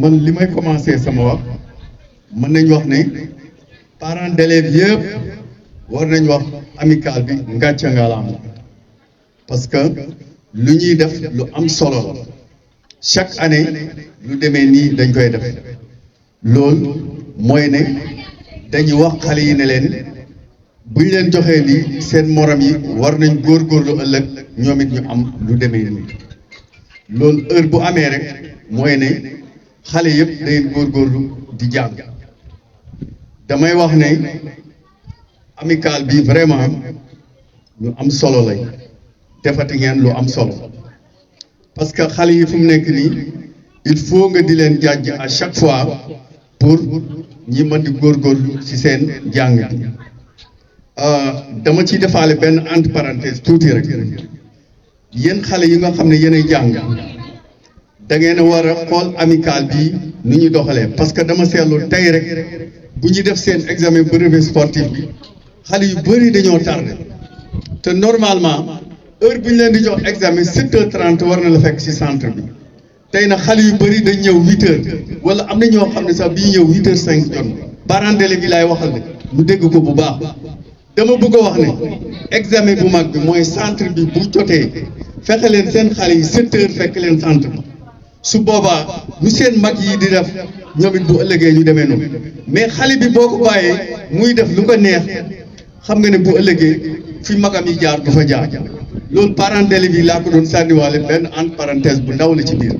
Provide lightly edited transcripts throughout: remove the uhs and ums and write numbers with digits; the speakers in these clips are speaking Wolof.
man li may commencer sama wax mën nañ wax ne parents d'élèves yëpp war nañ wax amicale bi ngàcce ngalaam parce que lu ñuy def lu am solo la chaque année lu demee nii dañ koy def loolu mooy ne dañuy wax xale yi ne leen buñ leen joxee lii seen morom yi war nañ góorgóorlu ëllëg ñoom it ñu am lu demee nii loolu heure bu amee rek mooy ne xale yëpp day góorgóorlu di jàng damay wax ne amicale bi vraiment lu am solo lay defati ngeen lu am solo parce que xale yi fu mu nekk nii il faut nga di leen jàjj à chaque fois pour ñi mën di góorgóorlu ci seen jàng bi dama ciy defaale benn entre parenthèse tuuti rek yéen xale yi nga xam ne yéenay jàng da ngeen a war a xool amicale bi ni ñu doxalee parce que dama seetlu tey rek bu ñu def seen examen brevet sportif bi xale yu bëri dañoo tardé te normalement heure bu ñu leen di jox examen 7h30 war na la fekk ci centre bi tey nag xale yu bëri dañ ñëw 8h wala am na ñoo xam ne sax bii ñëw 8h05 jot parents d'élèves bi laay waxal ne ñu dégg ko bu baax dama bëgg a wax ne examen bu mag bi mooy centre bi bu jotee fexe leen seen xale yi 7h fekk leen centre bi su boobaa lu seen mag yi di def ñoom it bu ëllëgee ñu demee noonu mais xale bi boo ko bàyyee muy def lu ko neex xam nga ne bu ëllëgee fi magam yi jaar du fa jaar loolu parents d'élèves yi laa ko doon sànniwaale benn entre parenthèse bu ndaw la ci biir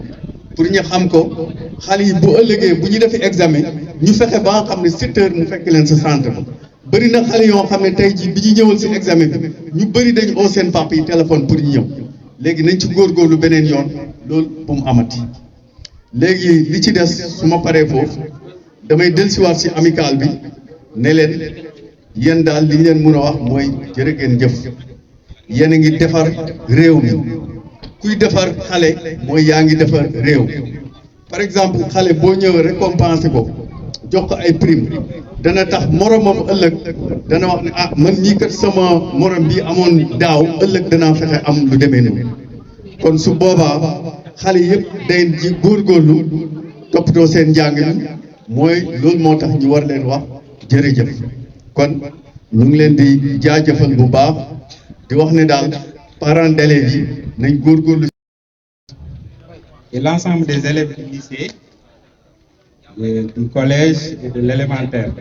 pour ñu xam ko xale yi bu ëllëgee bu ñu defee examen ñu fexe ba nga xam ne 7h mu fekk leen sa centre ba bëri na xale yoo xam ne tey jii bi ñu ñëwal si examen bi ñu bëri dañu oo seen papa yi téléphone pour ñu ñëw léegi nañ ci góorgóorlu beneen yoon loolu bu mu amati léegi li ci des su ma paree foofu damay dellusiwaat si amicale bi ne leen yéen daal li ñu leen mën a wax mooy jërë ngeen jëf yéen a ngi defar réew mi kuy defar xale mooy yaa ngi defar réew par exemple xale boo ñëwee récompenser ko jox ko ay prime dana tax moromam ëllëg dana wax ne ah man mii kat sama morom bi amoon daaw ëllëg danaa fexe am lu demee noonu kon su boobaa xale yëpp day ji góorgóorlu toppatoo seen njàng mi mooy loolu moo tax ñu war leen wax jërëjëf kon ñu ngi leen di jaajëfal bu baax di wax ne daal parents d'élèves yi nañ góorgóorlu. Et l'ensemble des élèves du lycée, du collège et de l'élémentaire.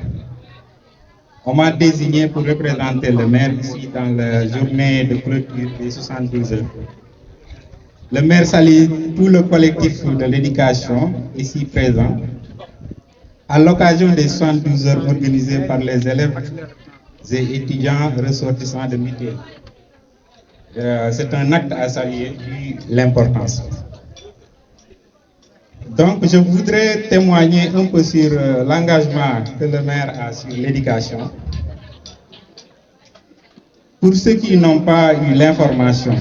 On m'a désigné pour représenter le maire ici dans la journée de clôture des 72 heures. Le maire salue tout le collectif de l'éducation ici présent à l'occasion des 72 heures organisées par les élèves et étudiants ressortissants de Mité. C'est un acte à saluer vu l'importance. Donc, je voudrais témoigner un peu sur l'engagement que le maire a sur l'éducation. Pour ceux qui n'ont pas eu l'information,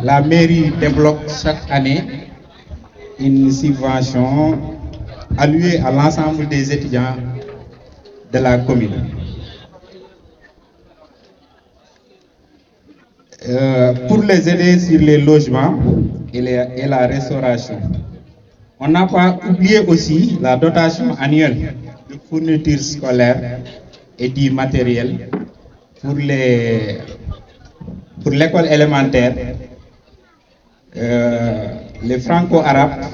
la mairie débloque chaque année une subvention allouée à l'ensemble des étudiants de la commune. Pour les aider sur les logements et la restauration. On n'a pas oublié aussi la dotation annuelle de fournitures scolaires et du matériel pour l'école élémentaire, les franco-arabes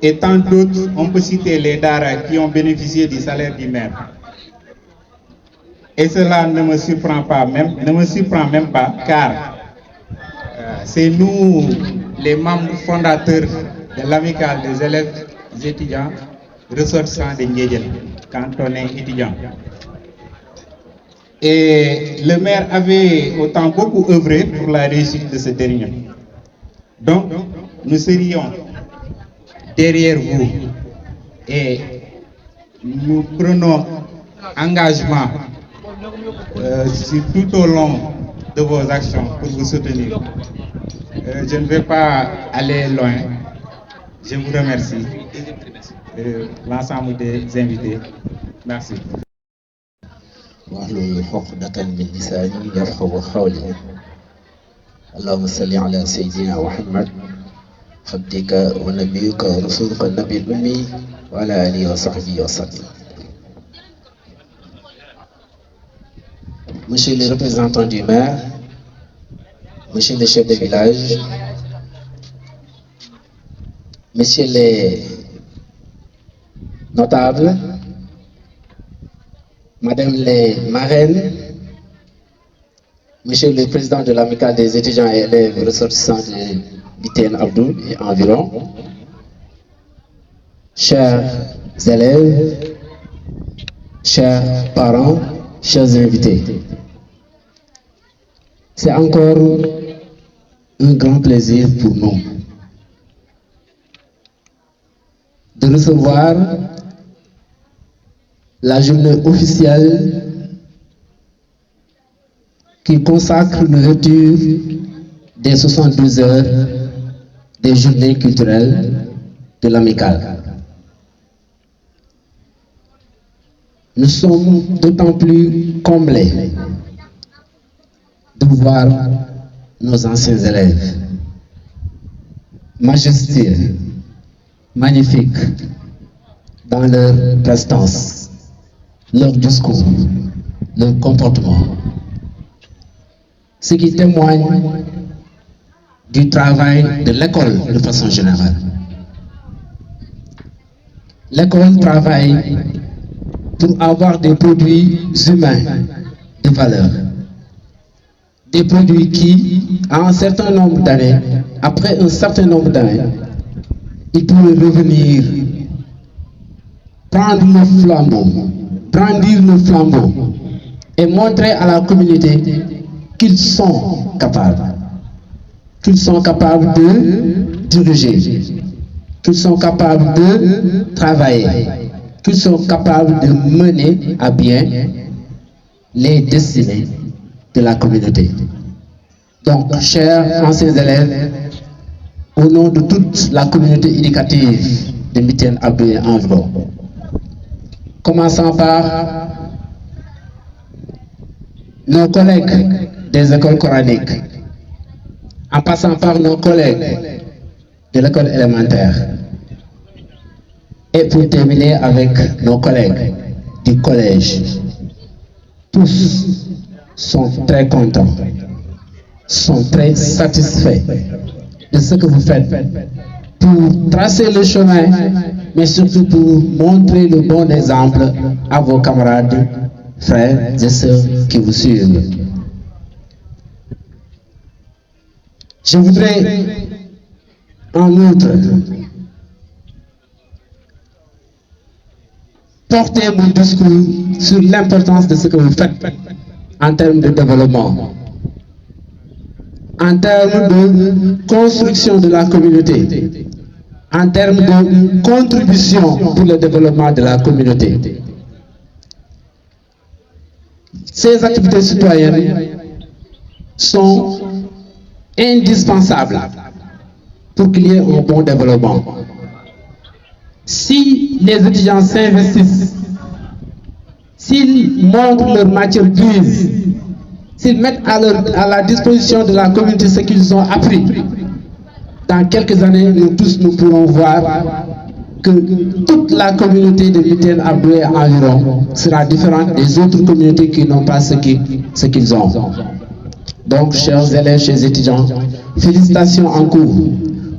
et tant d'autres. On peut citer les daara qui ont bénéficié du salaire du maire. Et cela ne me surprend même pas, car c'est nous, les membres fondateurs de l'amicale des élèves et étudiants ressortissants de Ndiédiène, quand on est étudiant. Et le maire avait autant beaucoup œuvré pour la réussite de ce dernier. Donc, nous serions derrière vous et nous prenons engagement tout au long de vos actions pour vous soutenir. Je ne vais pas aller loin. Je vous remercie, l'ensemble des invités. Merci. واحلل عقدة من لساني يفقهوا قولي اللهم صل على سيدنا محمد عبدك ونبيك ورسولك النبي الأمي وعلى آله وصحبه وسلم. Monsieur le représentant du maire, monsieur le chef de village, messieurs les notables, madame les marraines, monsieur le président de l'amicale des étudiants et élèves ressortissants de Biten Abdou et environ, chers élèves, chers parents, chers invités, c'est encore un grand plaisir pour nous de recevoir la journée officielle qui consacre l'ouverture des 72 heures des journées culturelles de l'amicale. Nous sommes d'autant plus comblés de voir nos anciens élèves, majestueux, magnifiques, dans leur prestance, leur discours, leur comportement, ce qui témoigne du travail de l'école de façon générale. L'école travaille pour avoir des produits humains de valeur. Des produits qui, à un certain nombre d'années, après un certain nombre d'années, ils pourraient revenir, prendre le flambeau, brandir le flambeau et montrer à la communauté qu'ils sont capables de diriger, qu'ils sont capables de travailler, qu'ils sont capables de mener à bien les destinées de la communauté. Donc, chers anciens élèves, au nom de toute la communauté éducative de Biten Abdou et environ, commençant par nos collègues des écoles coraniques, en passant par nos collègues de l'école élémentaire, et pour terminer avec nos collègues du collège. Tous sont très contents, sont très satisfaits de ce que vous faites pour tracer le chemin, mais surtout pour montrer le bon exemple à vos camarades, frères et sœurs qui vous suivent. Je voudrais en outre porter mon discours sur l'importance de ce que vous faites en termes de développement, en termes de construction de la communauté, en termes de contribution pour le développement de la communauté. Ces activités citoyennes sont indispensables pour qu'il y ait un bon développement. Si les étudiants s'investissent, s'ils montrent leur matière grise, s'ils mettent à la disposition de la communauté ce qu'ils ont appris, dans quelques années, nous tous nous pourrons voir que toute la communauté de Biten Abdou et environ sera différente des autres communautés qui n'ont pas ce qu'ils ont. Donc, chers élèves, chers étudiants, félicitations en cours.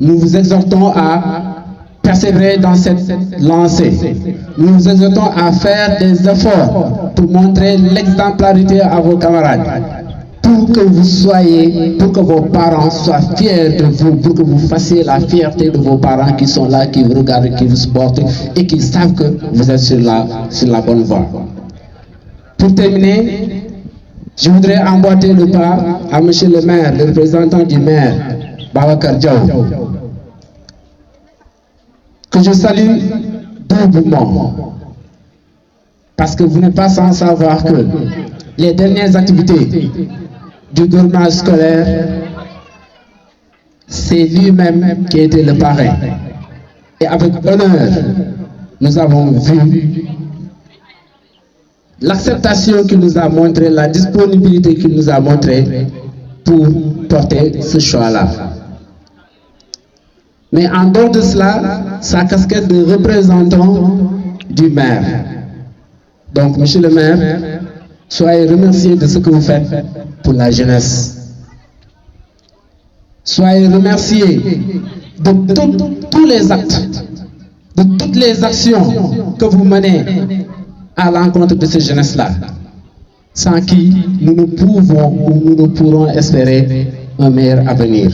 Nous vous exhortons à persévérer dans cette lancée. Nous vous exhortons à faire des efforts pour montrer l'exemplarité à vos camarades, pour que vous soyez, pour que vos parents soient fiers de vous, pour que vous fassiez la fierté de vos parents qui sont là, qui vous regardent, qui vous supportent et qui savent que vous êtes sur la bonne voie. Pour terminer, je voudrais emboîter le pas à monsieur le maire, le représentant du maire, Babacar Diaw, que je salue doublement, parce que vous n'êtes pas sans savoir que les dernières activités du gouvernement scolaire, c'est lui-même qui était le parrain. Et avec honneur, nous avons vu l'acceptation qu'il nous a montrée, la disponibilité qu'il nous a montrée pour porter ce choix-là. Mais en dehors de cela, sa casquette de représentant du maire. Donc, monsieur le maire, soyez remercié de ce que vous faites pour la jeunesse. Soyez remercié de tous les actes, de toutes les actions que vous menez à l'encontre de cette jeunesse-là, sans qui nous ne pouvons ou nous ne pourrons espérer un meilleur avenir.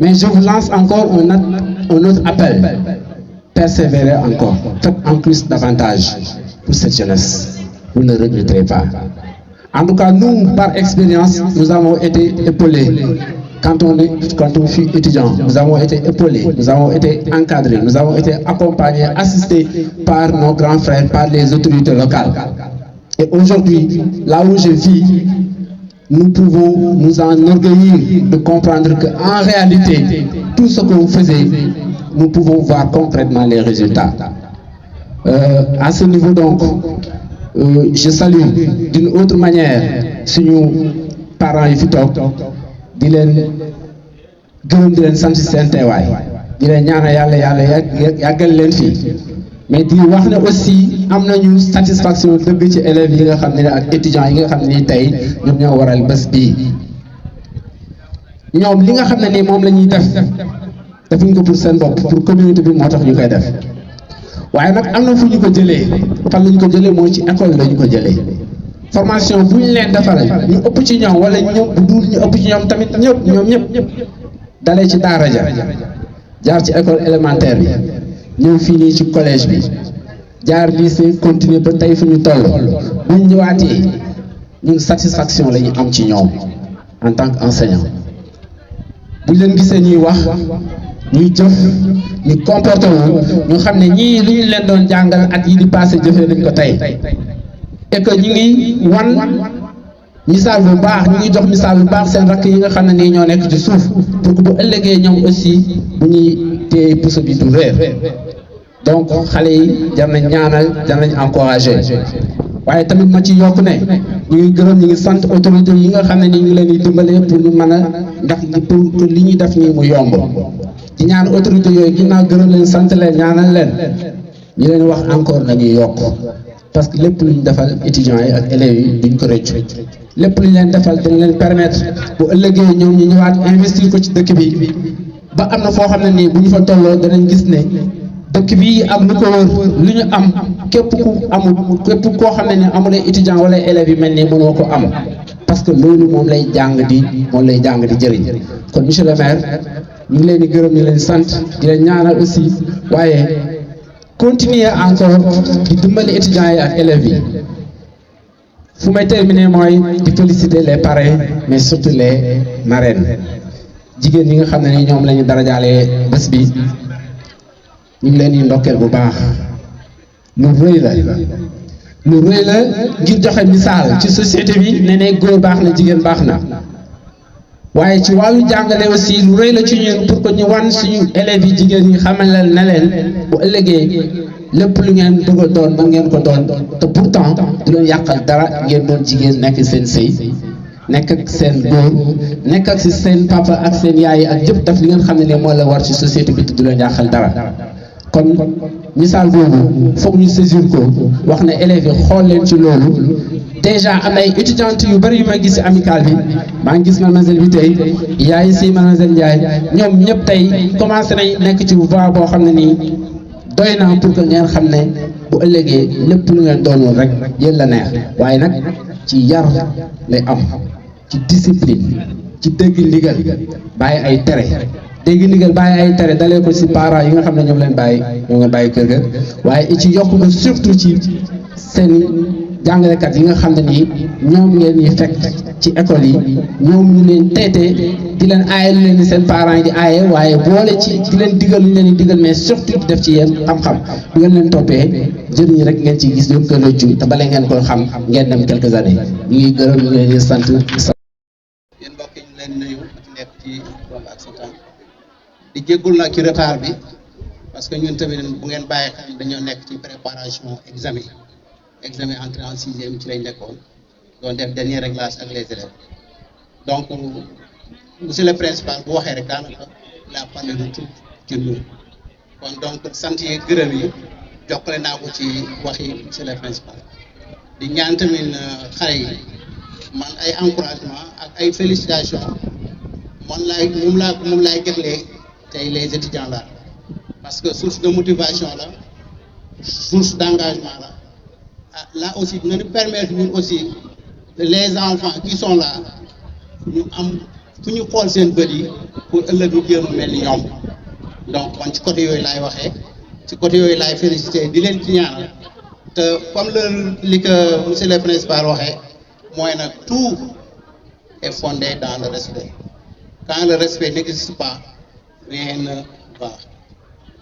Mais je vous lance encore un autre appel. Persévérez encore, faites en plus davantage pour cette jeunesse. Vous ne regretterez pas. En tout cas, nous, par expérience, nous avons été épaulés. Quand on fut étudiant, nous avons été épaulés, nous avons été encadrés, nous avons été accompagnés, assistés par nos grands frères, par les autorités locales. Et aujourd'hui, là où je vis, nous pouvons nous enorgueillir de comprendre qu'en réalité, tout ce qu'on faisait, nous pouvons voir concrètement les résultats. À ce niveau donc, je salue d'une autre manière suñu parents yi fi toog di leen gërëm di leen sant ci seen teewaay di leen ñaanal yàlla yàggal leen fii mais di wax ne aussi am nañu satisfaction dëgg ci élèves yi nga xam ne ak étudiants yi nga xam ne tey ñoom ñoo waral bés bii ñoom li nga xam ne ni moom la ñuy defuñ ko pour seen bopp pour communauté bi moo tax ñu koy def waaye nag am na fu ñu ko jëlee fan la ñu ko jëlee mooy ci école la ñu ko jëlee formation bu ñu leen defaree ñu ëpp ci ñoom wala ñoom bu dul ñu ëpp ci ñoom tamit ñoom ñëpp dalee ci daara ja jaar ci école élémentaire bi ñëw fii nii ci collège bi jaar lycée continuer ba tey fu ñu toll bu ñu ñëwaatee ñun satisfaction la ñu am ci ñoom en tant qu'enseignant bu ñu leen gisee ñuy wax ñuy jëf ñu comporté wu ñu xam ne ñii li ñu leen doon jàngal at yi di passé jëfee nañ ko tey et que ñu ngi wan misaal bu baax ñu ngi jox misaal bu baax seen rakk yi nga xam ne nii ñoo nekk ci suuf pour que bu ëllëgee ñoom aussi bu ñuy téye puso bi du réer donc xale yi jar nañ ñaanal jar nañ encouragé waaye tamit ma ci yokk ne ñu ngi gërëm ñu ngi sant autorité yi nga xam ne ni ñu ngi leen di dimbale pour ñu mën a ndax pour que li ñuy def nii mu yomb di ñaan autorité yooyu ginnaaw gërëm leen sant leen ñaanal leen ñu leen wax encore nañuy yokk parce que lépp lu ñu defal étudiants yi ak élèves yi duñ ko rëccu lépp lu ñu leen defal dañ leen permettre bu ëllëgee ñoom ñu ñëwaat investir ko ci dëkk bi ba am na foo xam ne nii bu ñu fa tolloo danañ gis ne dëkk bi ak lu ko wër lu ñu am képp koo xam ne ni amul ay étudiants wala élèves yi mel nii mënoo ko am parce que loolu moom lay jàng di jëriñ kon monsieur le maire ñu ngi leen di gërëm ñu leen sant di leen ñaanal aussi waaye continuer encore di dimbali étudiants yi ak élèves yi fu may terminer mooy di féliciter les parrains mais surtout les marraines jigéen ñi nga xam ne ni ñoom la ñu darajaalee bés bi ñu ngi leen di ndokkeel bu baax lu rëy la ngir joxe misaal ci société bi ne ne góor baax na jigéen baax na waaye ci wàllu jàngale aussi lu rëy la ci ñun pour que ñu wan suñu élèves yi jigéen ñi xamal leen ne leen bu ëllëgee lépp lu ngeen bëgg a doon ba ngeen ko doon te pourtant du leen yàqal dara ngeen doon jigéen nekk seen sëy nekk ak seen góor nekk ak si seen papa ak seen yaay ak jëpp daf li ngeen xam ne ne moo la war ci société bi te du leen yàqal dara kon misaal boobu foog ñu saisir ko wax ne élèves yi xool leen ci loolu déjà am ay étudiantes yu bari yu may gis ci amicale bi maa ngi gis mademoiselle bi tey yaay si mademoiselle Ndiaye ñoom ñëpp tey commencé nañ nekk ci voie boo xam ne nii doy na pour que ngeen xam ne bu ëllëgee lépp lu ngeen doonul rek yéen la neex waaye nag ci yar lay am ci discipline ci dégg ndigal bàyyi ay tere dégg ndigal bàyyi ay tere dalee ko ci parents yi nga xam ne ñoom leen bàyyi kër ga waaye ci yokk ko surtout ci seen jàngalekat yi nga xam ne nii ñoom ngeen ñi fekk ci école yi ñoom ñu leen teete di leen aaye lu leen di seen parents yi di aaye waaye boole ci di leen digal lu leen di digal mais surtout di def ci yéen xam-xam bu ngeen leen toppee jëriñ rek ngeen ci gis yëpp ko rëccu te bale ngeen koy xam ngeen dem quelques années ñu ngi gërëm ñu leen di sant. yéen mbokk yi ñu leen nuyu ci nekk ci loolu ak sa temps di jéggul nag ci retard bi parce que ñun tamit bu ngeen bàyyi xel dañoo nekk ci préparation examen entrée en sixième ci lañ nekkoon doon def dernier réglage ak les élèves donc monsieur le principal bu waxee rek daanaka il a parlé de tout ci ñun kon donc sant yi gërëm yi jokkale naa ko ci waxi monsieur le principal di ñaan tamit xale yi man ay encouragement ak ay félicitations moom laay jëflee tey les étudiants là parce que source de motivation la source d'engagement la là aussi dina ñu permettre ñun aussi les enfants qui sont là ñu am fu ñu xool seen bët yi pour ëllëg ñu jéem a mel ni ñoom donc man ci côté yooyu laay waxee ci côté yooyu laay félicité di leen ci ñaanal te comme li que monsieur le principal waxee mooy nag tout est fondé dans le respect quand le respect n'existe pas rien ne va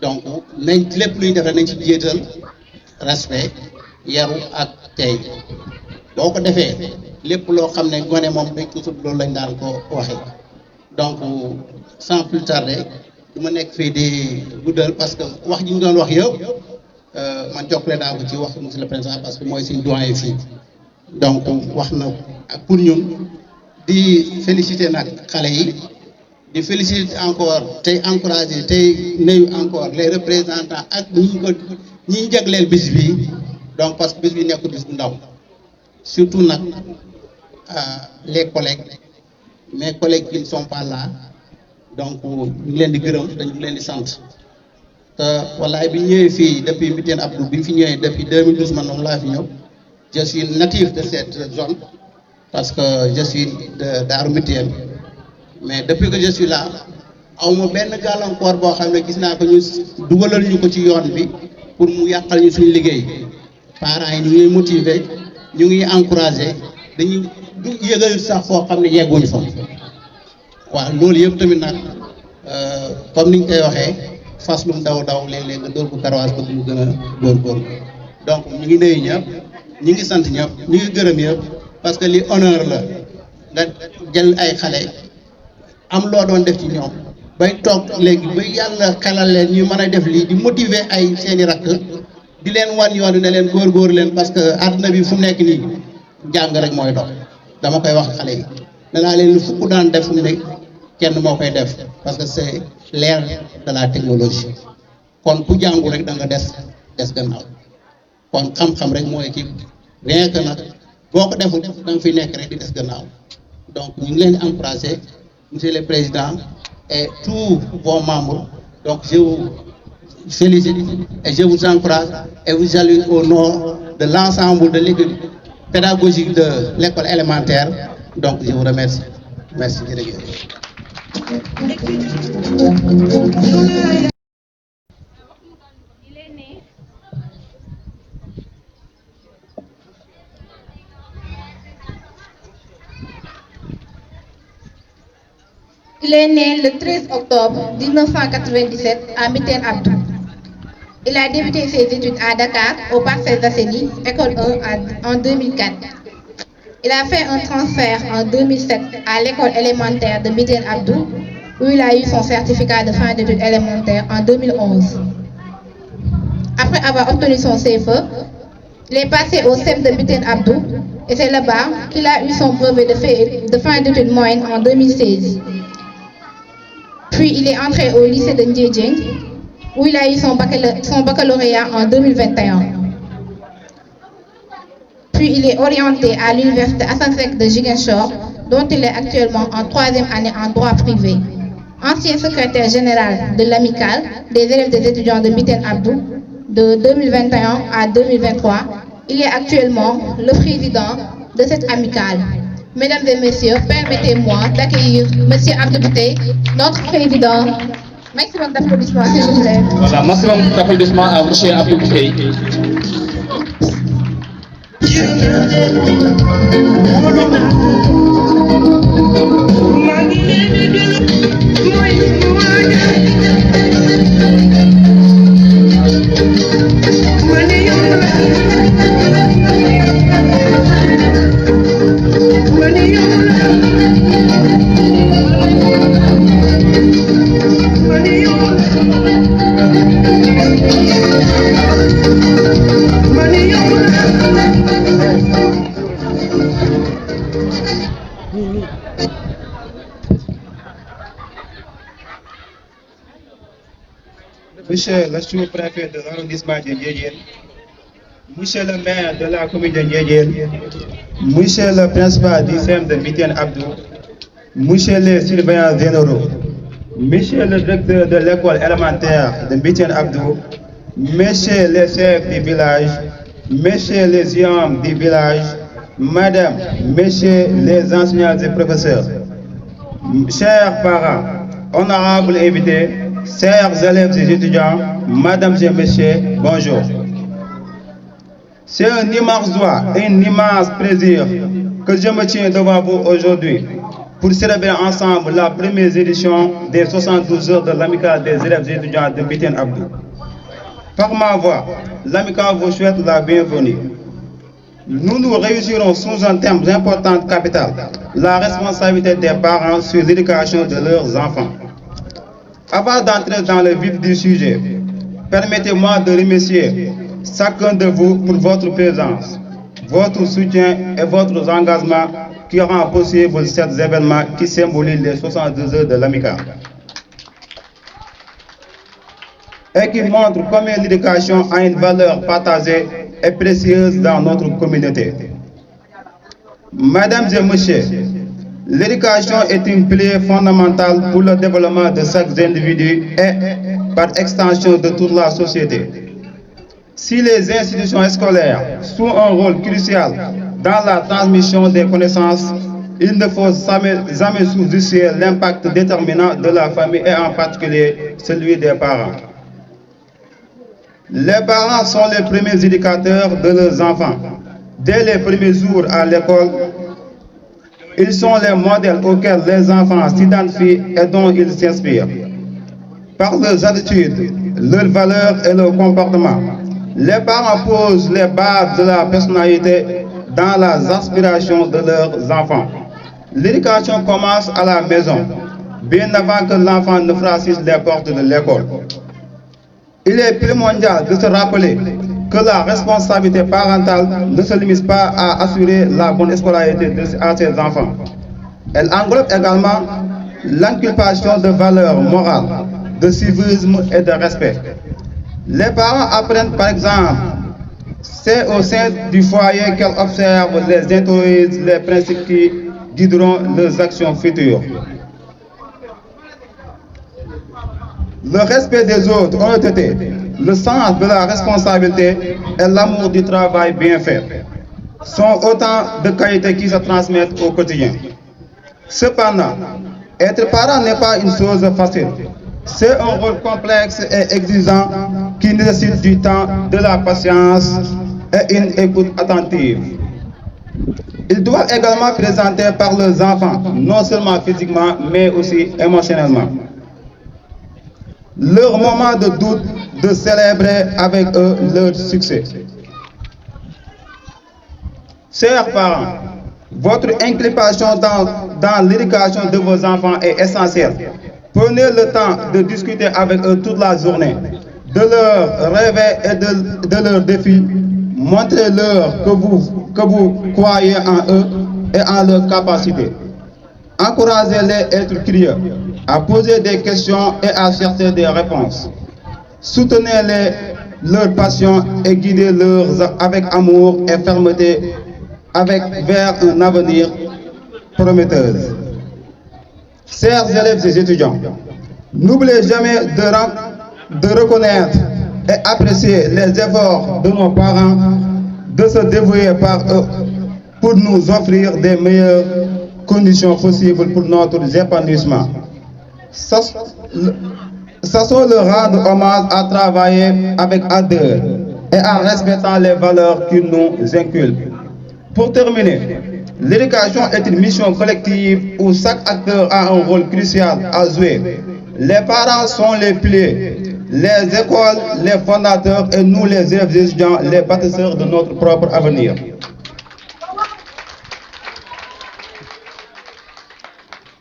donc nañ lépp luy def nañ ci jiital respect yaru ak tey boo ko defee lépp loo xam ne gone moom dañ toujours loolu lañ daan ko waxee donc sans plus tarder du ma nekk fii di guddal parce que wax ji ñu doon wax yëpp man jokkale naa ko ci wax monsieur le président parce que mooy suñu doyen fii donc wax na ak pour ñun di féliciter nag xale yi di féliciter encore tey encourager tey nuyu encore les représentants ak ñi jagleel bis bi donc parce que bis bi nekkul bis bu ndaw surtout nag les collègues mes collègues qui ne sont pas là donc ñu ngi leen di gërëm dañu leen di sant te wallaay bi ñëwee fii depuis Mbitène Abdou bi ñu fi ñëwee depuis 2012 man moom laa fi ñëw je suis natif de cette zone parce que je suis de Darou Mbitène mais depuis que je suis là awma benn gàllankoor boo xam ne gis naa ko ñu dugalal ñu ko ci yoon bi pour mu yàqal ñu suñu liggéey parents yi ñu ngi motiver ñu ngi encourager dañuy yëgal sax foo xam ne yegguñu fa waaw loolu yëpp tamit nag comme ni ñu koy waxee fas lu mu daw léeg-léeg nga dóor ko karawaas ko mu gën a góorgóorlu donc ñu ngi nuyu ñëpp ñu ngi sant ñëpp ñu ngi gërëm yëpp parce que li honneur la nga jël ay xale am loo doon def ci ñoom bay toog léegi ba yàlla xelal leen ñu mën a def lii di motiver ay seeni rakk di leen wan yoon ne leen góor leen parce que àdduna bi fu mu nekk nii jàng rek mooy dox dama koy wax xale yi danaa leen fukk daan def fu mu nekk kenn moo koy def parce que c'est l'ère de la technologie kon ku jàngu rek da nga des gannaaw kon xam-xam rek mooy ci rien que nag boo ko deful da nga fi nekk rek di des gannaaw donc ñu ngi leen di encourager monsieur le président et tous vos membres donc je vous félicite et je vous encourage et vous salue au nom de l'ensemble de l'équipe pédagogique de l'école élémentaire donc je vous remercie merci jërëjëf. Il est né le 13 octobre 1997 à Mbitène Abdou. Il a débuté ses études à Dakar, au Parcelles Assainies, école 1 en 2004. Il a fait un transfert en 2007 à l'école élémentaire de Mbitène Abdou, où il a eu son certificat de fin d'études élémentaires en 2011. Après avoir obtenu son CFE, il est passé au CEM de Mbitène Abdou, et c'est là-bas qu'il a eu son brevet de fin d'études moyennes en 2016. Puis il est entré au lycée de Ndiédiène, où il a eu son baccalauréat en 2021. Puis il est orienté à l'université Assane Seck de Ziguinchor, dont il est actuellement en 3e année en droit privé. Ancien secrétaire général de l'amicale des élèves des étudiants de Mbitène Abdou de 2021 à 2023, il est actuellement le président de cette amicale. Mesdames et messieurs, permettez-moi d'accueillir Monsieur Abdou Biteye, notre président. Maximum d'applaudissements, s'il vous plaît. Voilà, maximum d'applaudissements à Monsieur Abdou Biteye. Monsieur le sous-préfet de l'arrondissement de Ndiédiène, Monsieur le maire de la commune de Ndiédiène, Monsieur le principal du CEM de Mbitiene Abdou, Monsieur les surveillants généraux, Monsieur le directeur de l'école élémentaire de Mbitiene Abdou, Messieurs les chefs du village, Messieurs les imams du village, Madame, Messieurs les enseignants et professeurs, chers parents, honorables invités, chers élèves et étudiants, Madame et Messieurs, bonjour. C'est un immense joie et un immense plaisir que je me tiens devant vous aujourd'hui pour célébrer ensemble la première édition des 72 heures de l'amicale des élèves et étudiants de Mbitiene Abdou. Par ma voix, l'amicale vous souhaite la bienvenue. Nous nous réussirons sous un thème important capital, la responsabilité des parents sur l'éducation de leurs enfants. Avant d'entrer dans le vif du sujet, permettez-moi de remercier chacun de vous pour votre présence, votre soutien et votre engagement qui rend possible cet événement qui symbolise les 72 heures de l'amicale et qui montre combien l'éducation a une valeur partagée et précieuse dans notre communauté. Mesdames et messieurs, l'éducation est une clé fondamentale pour le développement de chaque individu et, par extension, de toute la société. Si les institutions scolaires jouent un rôle crucial dans la transmission des connaissances, il ne faut jamais sous-estimer l'impact déterminant de la famille et en particulier celui des parents. Les parents sont les premiers éducateurs de leurs enfants. Dès les premiers jours à l'école, ils sont les modèles auxquels les enfants s'identifient et dont ils s'inspirent. Par leurs attitudes, leurs valeurs et leurs comportements, les parents posent les bases de la personnalité dans les aspirations de leurs enfants. L'éducation commence à la maison, bien avant que l'enfant ne franchisse les portes de l'école. Il est primordial de se rappeler que la responsabilité parentale ne se limite pas à assurer la bonne scolarité à ses enfants. Elle englobe également l'inculpation de valeurs morales, de civisme et de respect. Les parents apprennent par exemple, c'est au sein du foyer qu'elles observent, les intériorisent les principes qui guideront leurs actions futures. Le respect des autres, honnêteté, le sens de la responsabilité et l'amour du travail bien fait sont autant de qualités qui se transmettent au quotidien. Cependant, être parent n'est pas une chose facile. C'est un rôle complexe et exigeant qui nécessite du temps, de la patience et une écoute attentive. Ils doivent également présenter par leurs enfants, non seulement physiquement, mais aussi émotionnellement. Leur moment de doute, de célébrer avec eux leur succès. Chers parents, votre implication dans l'éducation de vos enfants est essentielle. Prenez le temps de discuter avec eux toute la journée, de leurs rêves et de leurs défis. Montrez-leur que vous croyez en eux et en leurs capacités. Encouragez-les à être curieux, à poser des questions et à chercher des réponses. Soutenez-les, leur passion et guidez-leur avec amour et fermeté vers un avenir prometteur. Chers élèves et étudiants, n'oubliez jamais de reconnaître et apprécier les efforts de nos parents, de se dévouer par eux pour nous offrir des meilleures conditions possibles pour notre épanouissement. Sachons leur rendre hommage à travailler avec ardeur et en respectant les valeurs qu'ils nous inculquent. Pour terminer, l'éducation est une mission collective où chaque acteur a un rôle crucial à jouer. Les parents sont les piliers, les écoles, les fondateurs et nous les élèves et étudiants, les bâtisseurs de notre propre avenir.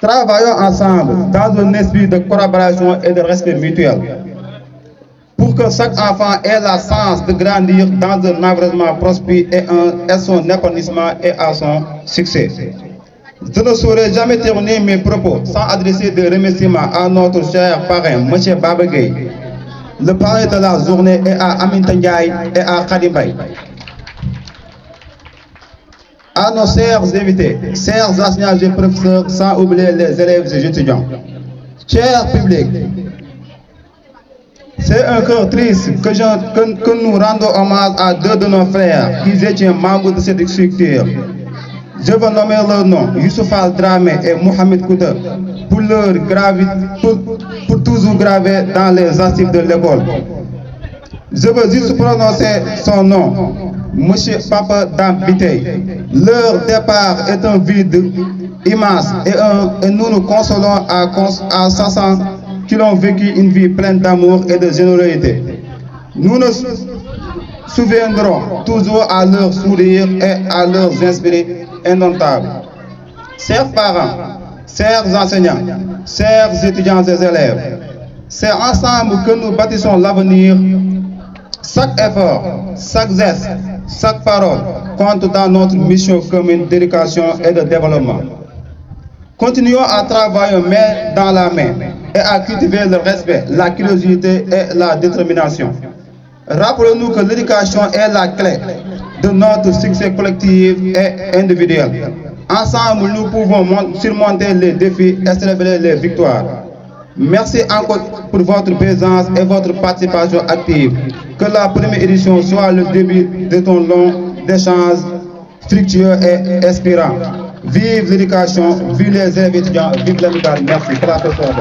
Travaillons ensemble dans un esprit de collaboration et de respect mutuel pour que chaque enfant ait la chance de grandir dans un environnement prospère et son épanouissement et à son succès. Je ne saurais jamais terminer mes propos sans adresser des remerciements à notre cher parrain, M. Baba Gueye, Le parrain de la journée est à Aminata Ndiaye et à Khady Mbaye. À nos chers invités, chers enseignants et professeurs, sans oublier les élèves et étudiants. Cher public, c'est un cœur triste que nous rendons hommage à deux de nos frères qui étaient membres de cette structure. Je veux nommer leur nom, Youssouf Al-Dramé et Mohamed Kouta, pour toujours graver dans les archives de l'école. Je veux juste prononcer son nom, Monsieur Papa Dambitey. Leur départ est un vide immense et nous nous consolons à sachant qu'ils ont vécu une vie pleine d'amour et de générosité. Nous nous souviendrons toujours à leur sourire et à leurs inspirés indomptables. Chers parents, chers enseignants, chers étudiants et élèves, c'est ensemble que nous bâtissons l'avenir. Chaque effort, chaque geste, chaque parole compte dans notre mission commune d'éducation et de développement. Continuons à travailler main dans la main et à cultiver le respect, la curiosité et la détermination. Rappelons-nous que l'éducation est la clé de notre succès collectif et individuel. Ensemble, nous pouvons surmonter les défis et célébrer les victoires. Merci encore pour votre présence et votre participation active. Que la première édition soit le début de ton long échange fructueux et inspirant. Vive l'éducation, vive les élèves étudiants, vive l'amicale. Merci. Professeur.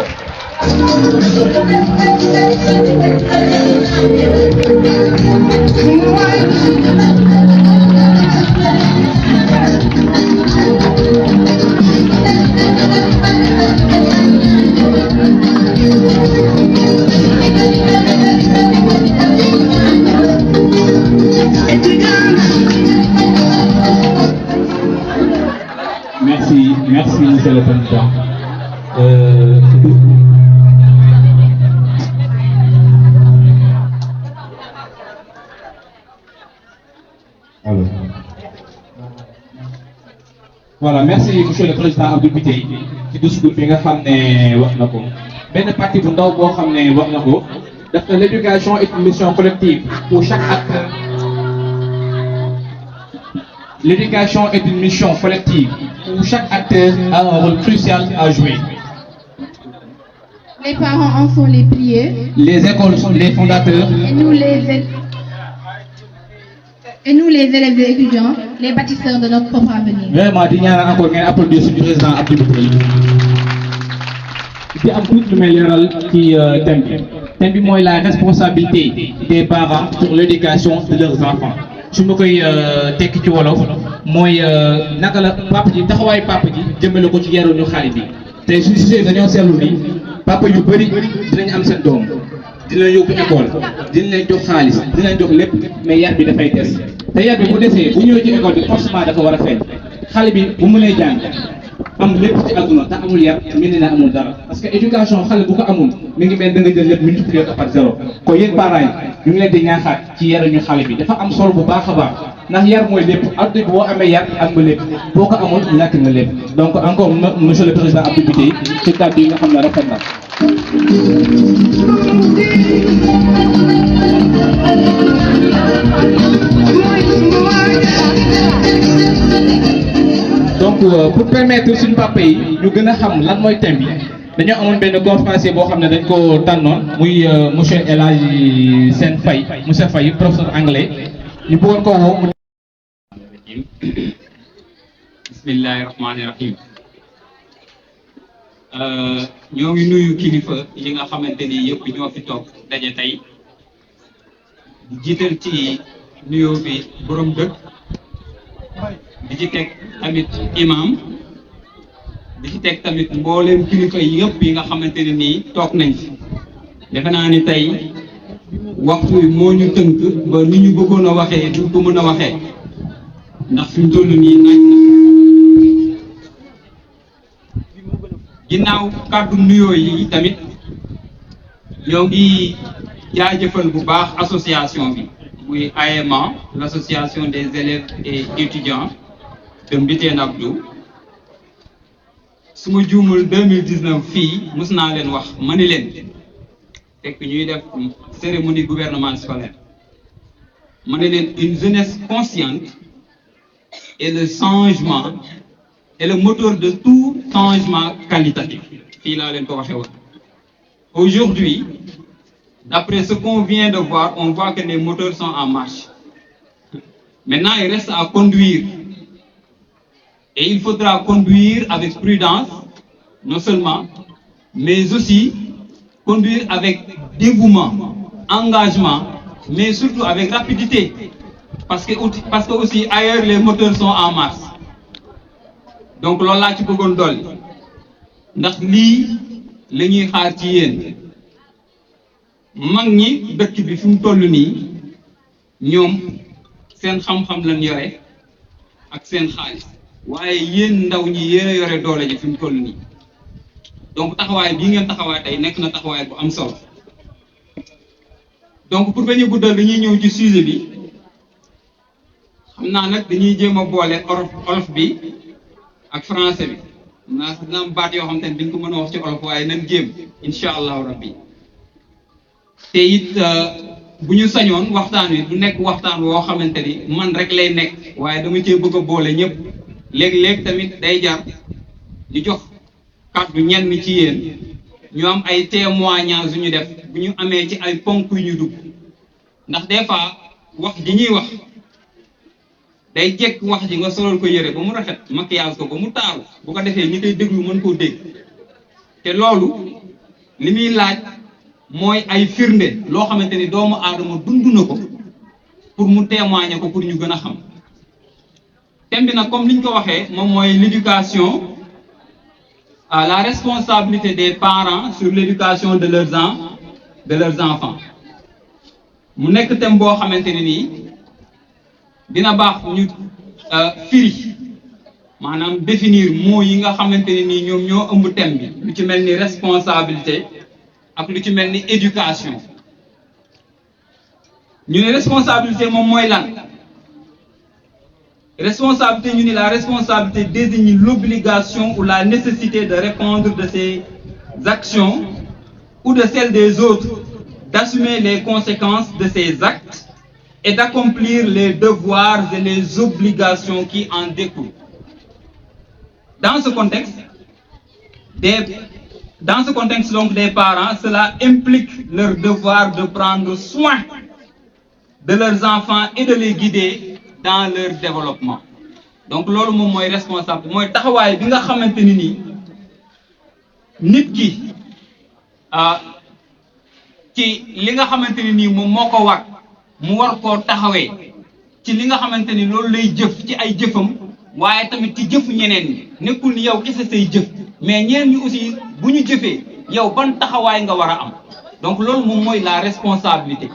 Merci, Monsieur le Président. Voilà, merci Monsieur le Président Abdou Biteye ci discours bi nga xam ne wax na ko benn partie bu ndaw boo xam ne wax na ko daf na l'éducation est une mission collective pour chaque acteur. L'éducation est une mission collective où chaque acteur a un rôle crucial à jouer. Les parents en font les piliers. Les écoles sont les fondateurs. Et nous, les élèves et étudiants, les bâtisseurs de notre propre avenir. Vraiment, di ñaan encore ngeen applaudir suñu président Abdou Biteye. di am tuuti lu may leeral ci thème bi mooy la responsabilité des parents sur l'éducation de leurs enfants. su ma koy tekki ci wolof mooy naka la papa ji taxawaayu papa ji jëmale ko ci yaruñu xale bi te suñu gisee dañoo seetlu ni papa yu bëri dinañ am seen doom dinañ yóbbu école dinañ leen jox xaalis dinañ jox lépp mais yar bi dafay des te yar bi bu desee bu ñëwee ci école bi forcément dafa war a feeñ xale bi bu mënee jàng am lépp ci àdduna te amul yar mel ni na amul dara parce que éducation xale bu ko amul mi ngi mel da nga jël lépp multiplier ko par zéro kon yéen parents yi ñu ngi leen di ñaaxaat ci yaruñu xale bi dafa am solo bu baax a baax ndax yar mooy lépp adduna bi boo amee yar am nga lépp boo ko amul ñàkk nga lépp donc encore monsieur le président Abdou Biteye ci kàddu yi nga xam ne rafet na. donc pour permettre suñu papa yi ñu gën a xam lan mooy thème bi dañoo amoon benn conférencier boo xam ne dañ ko tànnoon muy monsieur El Hadji Sène Faye monsieur Faye professeur anglais ñu bëggoon ko woo. bismillahi rahmaani rahim ñoo ngi nuyu kilifa yi nga xamante ni yëpp ñoo fi toog daje tey di jiital ci nuyoo bi borom dëkk di ci teg tamit imam di ci teg tamit mbooleem kilifa yi yëpp yi nga xamante ne nii toog nañ fi defe naa ni tey waxtu wi moo ñu tënk ba ni ñu bëggoon a waxee duñ ko mën a waxee ndax fi mu toll nii naaj na ginnaaw kàddu nuyoo yi tamit ñoo ngi jaajëfal bu baax association bi muy AEMA l'association des élèves et étudiants de Mbitene Abdou su ma juumul 2019 fii mos naa leen wax ma ni leen fekk ñuy def cérémonie gouvernement scolaire ma ne leen une jeunesse consciente est le changement est le moteur de tout changement qualitatif fii laa leen ko waxee woon. Aujourd'hui, d'après ce qu'on vient de voir, on voit que les moteurs sont en marche. Maintenant, il reste à conduire. Et il faudra conduire avec prudence, non seulement, mais aussi conduire avec dévouement, engagement, mais surtout avec rapidité. Parce que aussi ailleurs, les moteurs sont en marche. Donc, là, tu peux gondoler. Ndax lii la ñuy xaar ci yéen mag ñi dëkk bi fi mu toll nii ñoom seen xam-xam lañ yore ak seen xaalis waaye yéen ndaw ñi yéen a yore doole ji fi mu toll nii donc taxawaay bii ngeen taxawaay tey nekk na taxawaay bu am solo donc pour bañ a guddal dañuy ñëw ci sujet bi xam naa nag dañuy jéem a boole olof bi ak français bi. naa baat yoo xam te ne dañ ko mën a wax ci olof waaye nañ jéem incha allahu rabbi te it bu ñu sañoon waxtaan wi du nekk waxtaan woo xamante ni man rek lay nekk waaye dama cee bëgg a boole ñëpp léeg-léeg tamit day jar di jox kàddu ñenn ci yéen ñu am ay témoignages yu ñu def bu ñu amee ci ay ponk yu ñu dugg ndax des fois wax ji ñuy wax day jekk wax ji nga solal ko yëre ba mu rafet maquillage ko ba mu taaru bu ko defee ñi koy déglu mën koo dégg te loolu li muy laaj mooy ay firnde loo xamante ni doomu aadama dund na ko pour mu témoigner ko pour ñu gën a xam thème bi nag comme liñ ko waxee moom mooy l'éducation la responsabilité des parents sur l'éducation de leurs enfants mu nekk thème boo xamante ne nii dina baax ñu firi maanaam définir mots yi nga xamante ne nii ñoom ñoo ëmb thème bi lu ci mel ni responsabilité ak lu ci mel ni éducation ñu ne responsabilité moom mooy lan responsabilité ñu ni la responsabilité désigne l'obligation ou la nécessité de répondre de ses actions ou de celles des autres d'assumer les conséquences de ses actes et d'accomplir les devoirs et les obligations qui en découlent. Dans ce contexte donc des parents, cela implique leur devoir de prendre soin de leurs enfants et de les guider dans leur développement. Donc loolu moom mooy responsable mooy taxawaay bi nga xamante ni nii nit ki ci li nga xamante ni nii moom moo ko war mu war koo taxawee ci li nga xamante ni loolu lay jëf ci ay jëfam waaye tamit ci jëfu ñeneen ñi nekkul ni yow kese say jëf mais ñeneen ñi aussi bu ñu jëfee yow ban taxawaay nga war a am donc loolu moom mooy la responsabilité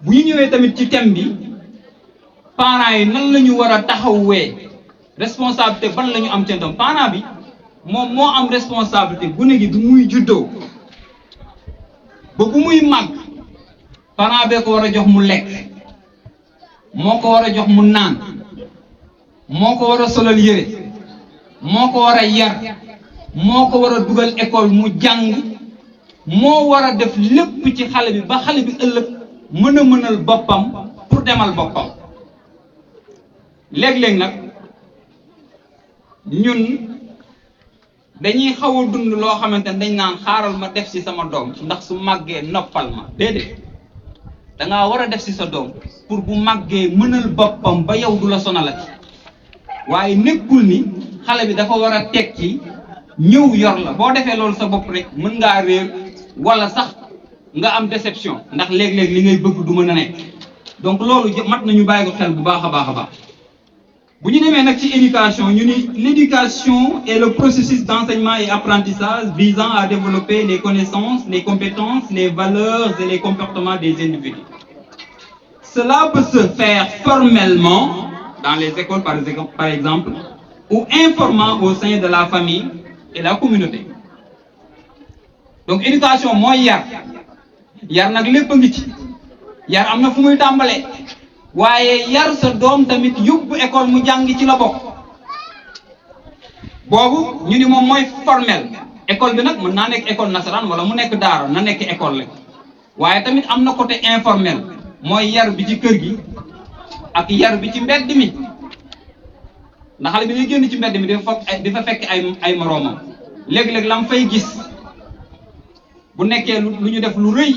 bu ñu ñëwee tamit ci thème bi parents yi nan la ñu war a taxawee responsabilité ban la ñu am seen doom parent bi moom moo am responsabilité gune gi du muy juddoo ba bu muy màgg parent bee ko war a jox mu lekk moo ko war a jox mu naan moo ko war a solal yére moo ko war a yar moo ko war a dugal école mu jàng moo war a def lépp ci xale bi ba xale bi ëllëg mën a mënal boppam pour demal boppam léeg-léeg nag ñun dañuy xaw a dund loo xamante ne dañ naan xaaral ma def ci sama doom ndax su màggee noppal ma déedéet dangaa war a def ci sa doom pour bu màggee mënal boppam ba yow du la sonalati waaye nekkul ni xale bi dafa war a tekki ñëw yor la boo defee loolu sa bopp rek mën ngaa réer wala sax nga am déception ndax léeg-léeg li ngay bëgg du mën a nekk donc loolu mat nañu bàyyi ko xel bu baax a baax a baax bu ñu demee nag ci éducation ñu ni l'éducation est le processus d'enseignement et apprentissage visant à développer les connaissances, les compétences, les valeurs et les comportements des individus. Cela peut se faire formellement dans les écoles par exemple ou informellement au sein de la famille et la communauté. Donc éducation mooy yar nag lépp a ngi ci yar am na fu muy tàmbalee waaye yar sa doom tamit yóbbu école mu jàng ci la bokk boobu ñu ni moom mooy formel école bi nag mën naa nekk école nasaraan wala mu nekk daara na nekk école rek waaye tamit am na côté informel mooy yar bi ci kër gi ak yar bi ci mbedd mi ndax xale bi day génn ci mbedd mi dafa fekk ay moroomam léeg-léeg lam fay gis bu nekkee lu ñu def lu rëy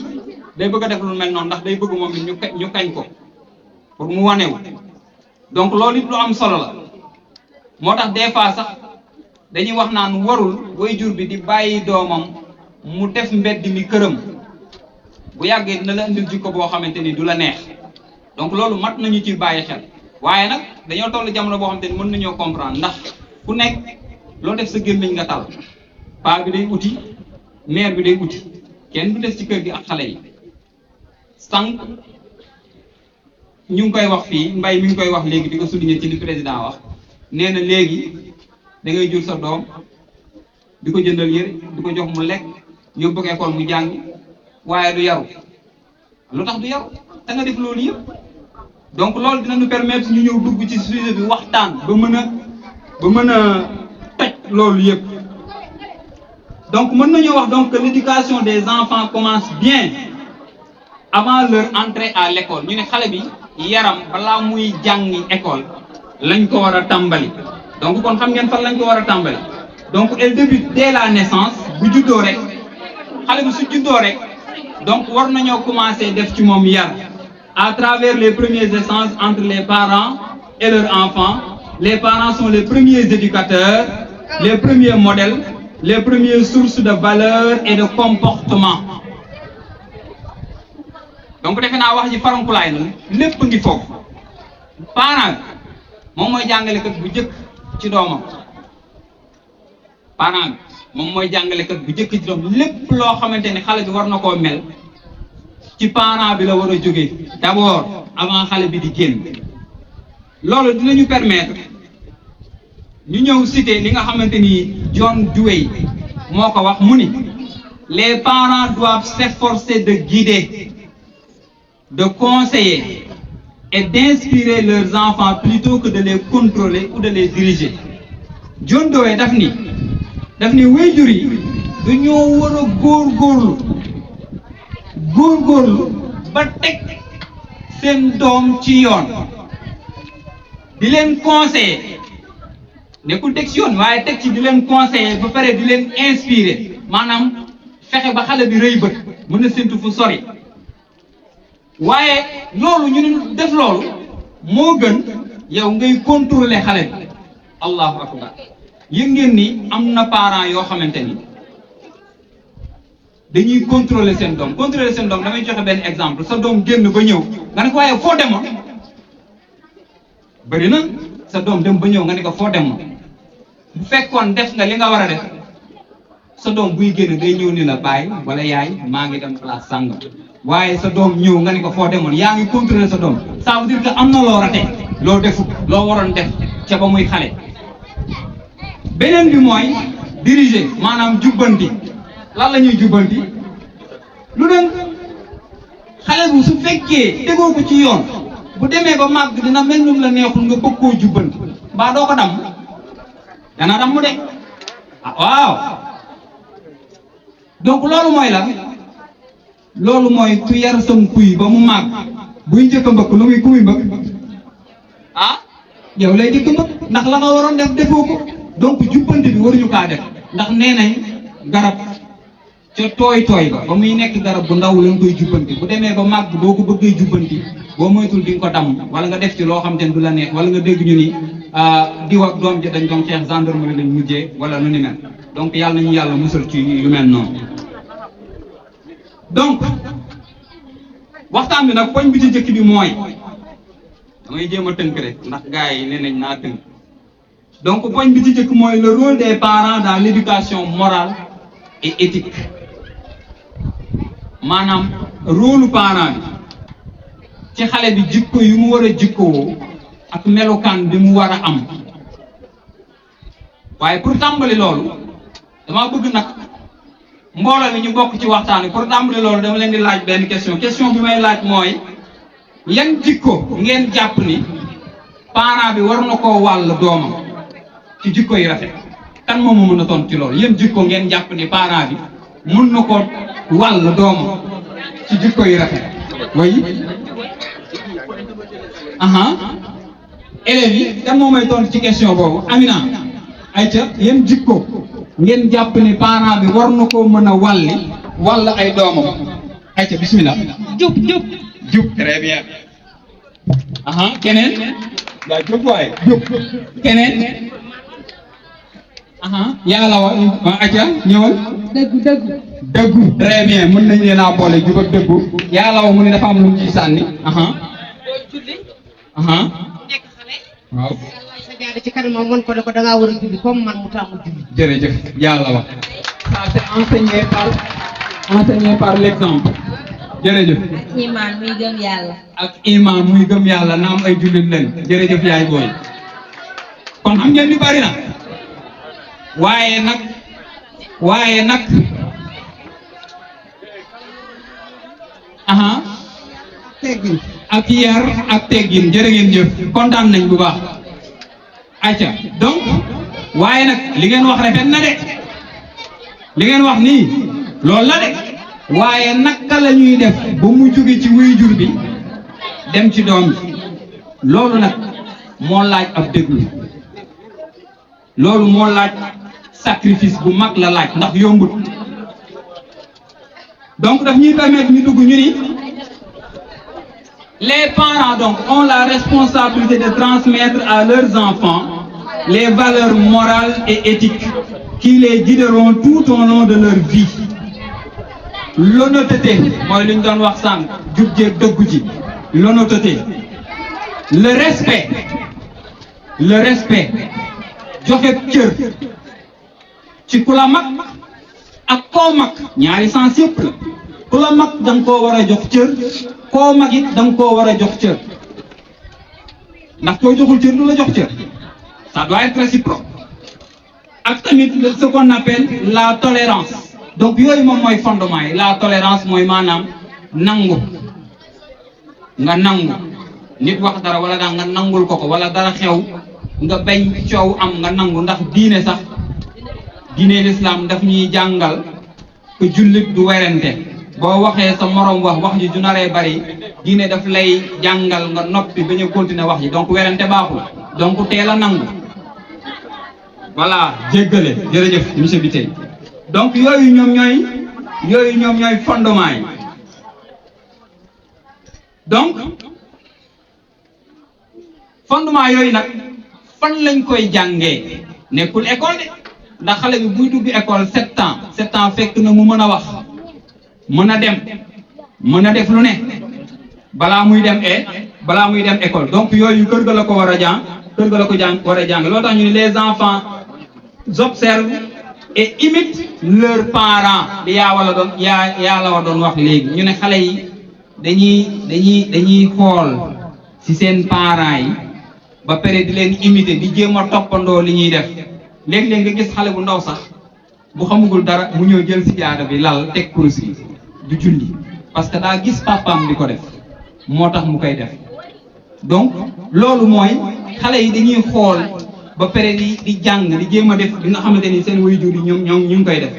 day bëgg a def lu mel noonu ndax day bëgg moom it ñu kañ ko pour mu wanewu donc loolu it lu am solo la moo tax des fois sax dañuy wax naan warul waajur bi di bàyyi doomam mu def mbedd mi këram bu yàggee dina la indil jikko boo xamante ni du la neex donc loolu mat nañu ci bàyyi xel waaye nag dañoo toll jamono boo xamante ni mën nañoo comprendre ndax ku nekk loo def sa gémmiñ nga tal paa bi day uti mère bi day uti kenn du des ci kër gi ak xale yi sànq ñu ngi koy wax fii mbay mi ngi koy wax léegi di ko souligner ci li président wax nee na léegi da ngay jur sa doom di ko jëndal yëre di ko jox mu lekk yóbbu ko école mu jàng waaye du yaru lu tax du yaru te nga def loolu yëpp donc loolu dinañu permettre ñu ñëw dugg ci sujet bi waxtaan ba mën a toj loolu yëpp donc mën nañoo wax donc que l'éducation des enfants commence bien avant leur entrée à l'école ñu ne xale bi yaram balaa muy jàngi école lañ ko war a tàmbali donc kon xam ngeen fan lañ ko war a tàmbali donc elle débute dès la naissance bu juddoo rek xale bi su juddoo rek donc war nañoo commencer def ci moom yar à travers les premiers échanges entre les parents et leurs enfants. Les parents sont les premiers éducateurs, les premiers modèles, les premières sources de valeurs et de comportement. Donc defe naa wax ji farankulaay na lépp ngi foofu parent moom mooy jàngalekat bu jëkk ci doomam parent moom mooy jàngalekat bu jëkk ci doomam lépp loo xamante ni xale bi war na koo mel ci parent bi la war a jógee d'abord avant xale bi di génn loolu dinañu permettre ñu ñëw citer li nga xamante ni John Dewey moo ko wax mu ni les parents doivent s'efforcer de guider de conseiller et d'inspirer leurs enfants plutôt que de les contrôler ou de les diriger. John Dewey daf ni waajur yi dañoo war a góorgóorlu ba teg seen doom ci yoon di leen conseiller nekkul teg ci yoon waaye teg ci di leen conseiller ba pare di leen inspirer maanaam fexe ba xale bi rëy bët mën a séntu fu sori waaye loolu ñu ne def loolu moo gën yow ngay contrôler xale bi allahu akbar yëg ngeen ni am na parents yoo xamante ni dañuy contrôler seen doom damay joxe benn exemple sa doom génn ba ñëw nga ne ko waaye foo demoon bëri na sa doom dem ba ñëw nga ne ko foo demoon bu fekkoon def nga li nga war a def sa doom buy génn day ñëw ni la baay wala yaay maa ngi dem place sàngam waaye sa doom ñëw nga ne ko foo demoon yaa ngi contrôler sa doom ça veut dire que am na loo raté loo defut loo waroon def ca ba muy xale beneen bi mooy diriger maanaam jubbanti lan la ñuy jubbanti lu dem xale bu su fekkee tegoo ko ci yoon bu demee ba màgg dina mel num la neexul nga bëgg koo jubbanti mbaa doo ko damm dana damm de ah waaw donc loolu mooy la loolu mooy ku yar sam kuy ba mu màgg buy njëkk a mbëkk lu muy ku muy mbëkk ah yow lay njëkk a mbëkk ndax la nga waroon def defoo ko donc jubbanti bi waruñu kaa def ndax nee nañ garab ca tooy ba muy nekk garab bu ndaw lañ koy jubbanti bu demee ba màgg boo ko bëggee jubbanti boo moytul di nga ko damm wala nga def ci loo xam te ne du la neex wala nga dégg ñu ni diw ak doom ji dañ doon xeex gendarmerie lañ mujjee wala nu ni mel donc yàlla nañu yàlla musal ci yu mel noonu. donc waxtaan bi nag poñ bi ci jëkk bi mooy damay jéem a tënk rek ndax gars yi nee nañ naa tënk donc poñ bi ci jëkk mooy le rôle des parents dans l'éducation morale et éthique maanaam rôle parent bi ci xale bi jikko yu mu war a jikkoo ak melokaan bi mu war a am waaye pour tàmbali loolu dama bëgg nag mbooloo mi ñu bokk ci waxtaan wi pour tàmbali loolu dama leen di laaj benn question bi may laaj mooy yan jikko ngeen jàpp ni parent bi war na koo wàll doomam ci jikko yi rafet kan moom moo mën a tontu ci loolu yéen jikko ngeen jàpp ni parent bi mun na ko wàll doomam ci jikko yu rafet way élèves yi kan moo may tontu ci question boobu Amina ayca yéen jikko ngeen jàpp ni parent bi war na koo mën a wàll ay doomam ayca bismillah jub très bien keneen yaa jub waaye jub keneen yàlla wa ayca ñëwal dëggu très bien mën nañ leen a boole jub ak dëggu yàlla wa mu ne dafa am lu mu ciy sànni waaw ci kanam mën ko ne ko da ngaa war a julli comme man mu tàmm julli. jërëjëf yàlla wax ça c'est enseigné par l'exemple jërëjëf. ak iman muy gëm yàlla. ak iman muy gëm yàlla naam ay jullit leen jërëjëf yaay booy kon xam ngeen ni bari na waaye nag teggin ak yar ak teggin jërë ngeen jëf kontaan nañ bu baax acca donc waaye nag li ngeen wax rafet na de li ngeen wax nii loolu la de waaye naka la ñuy def ba mu jóge ci waajur bi dem ci doom bi loolu nag moo laaj ab déglu loolu moo laaj sacrifice bu mag la laaj ndax yombut donc daf ñuy permettre ñu dugg ñu ni les parents donc ont la responsabilité de transmettre à leurs enfants les valeurs morales et éthiques qui les guideront tout au long de leur vie. L'honnêteté mooy li ñu doon wax sànq jub jeeg dëggu ci l'honnêteté le respect joxe cër ci ku la mag ak koo mag ñaari sens yëpp la ku la mag da nga koo war a jox cër koo mag it da nga koo war a jox cër ndax koo joxul cër du la jox cër ça doit être réciproque ak tamit ce qu'on appelle la tolérance donc yooyu moom mooy fondement yi la tolérance mooy maanaam nangu nga nangu nit wax dara wala daa nga nangul ko wala dara xew nga bañ coow am nga nangu ndax diine sax diine l'islam daf ñuy jàngal que jullit du werante boo waxee sa morom wax ji du naree bari diine daf lay jàngal nga noppi bañ a continuer wax ji donc werante baaxul donc teel a nangu voilà jéggale jërëjëf monsieur Bitèye donc yooyu ñoom ñooy fondement yi donc fondement yooyu nag fan lañ koy jàngee nekkul école de ndax xale bi buy dugg école 7 ans fekk na mu mën a wax mën a dem mën a def lu ne balaa muy dem école donc yooyu kër ga la ko war a jàng war a jàng loolu tax ñu ne les enfants observent et imitent leurs parents li yaa la war doon wax léegi ñu ne xale yi dañuy xool ci seen parents yi ba pare di leen imiter di jéem a toppandoo li ñuy def léeg-léeg nga gis xale bu ndaw sax bu xamugul dara mu ñëw jël si jaada bi lal teg kurus gi du julli parce que daa gis papaam di ko def moo tax mu koy def donc loolu mooy xale yi dañuy xool ba pare di jàng di jéem a def li nga xamante ni seen waajur yi ñoom ñu ngi koy def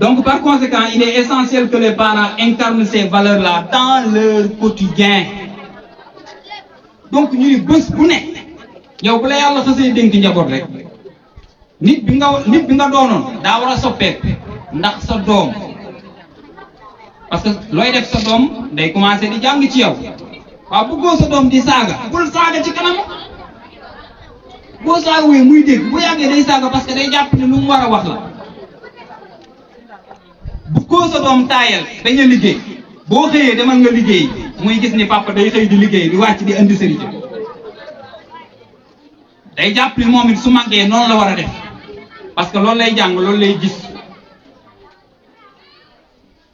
donc par conséquent il est essentiel que les parents incarnent ces valeurs là dans leur quotidien donc ñu ni bés bu ne yow bu la yàlla xasee dénk njaboot rek nit bi nga doonoon daa war a soppeeku ndax sa doom parce que looy def sa doom day commencer di jàng ci yow waaw bëggoo sa doom di saaga bul saaga ci kanam boo saagawee muy dégg bu yàggee day saaga parce que day jàpp ne lu mu war a wax la bëggoo sa doom taayal dañ a liggéey boo xëyee demal nga liggéey muy gis ni papa day xëy di liggéey di wàcc di indi sëriñ day jàpp ni moom it su màggee noonu la war a def parce que loolu lay jàng loolu lay gis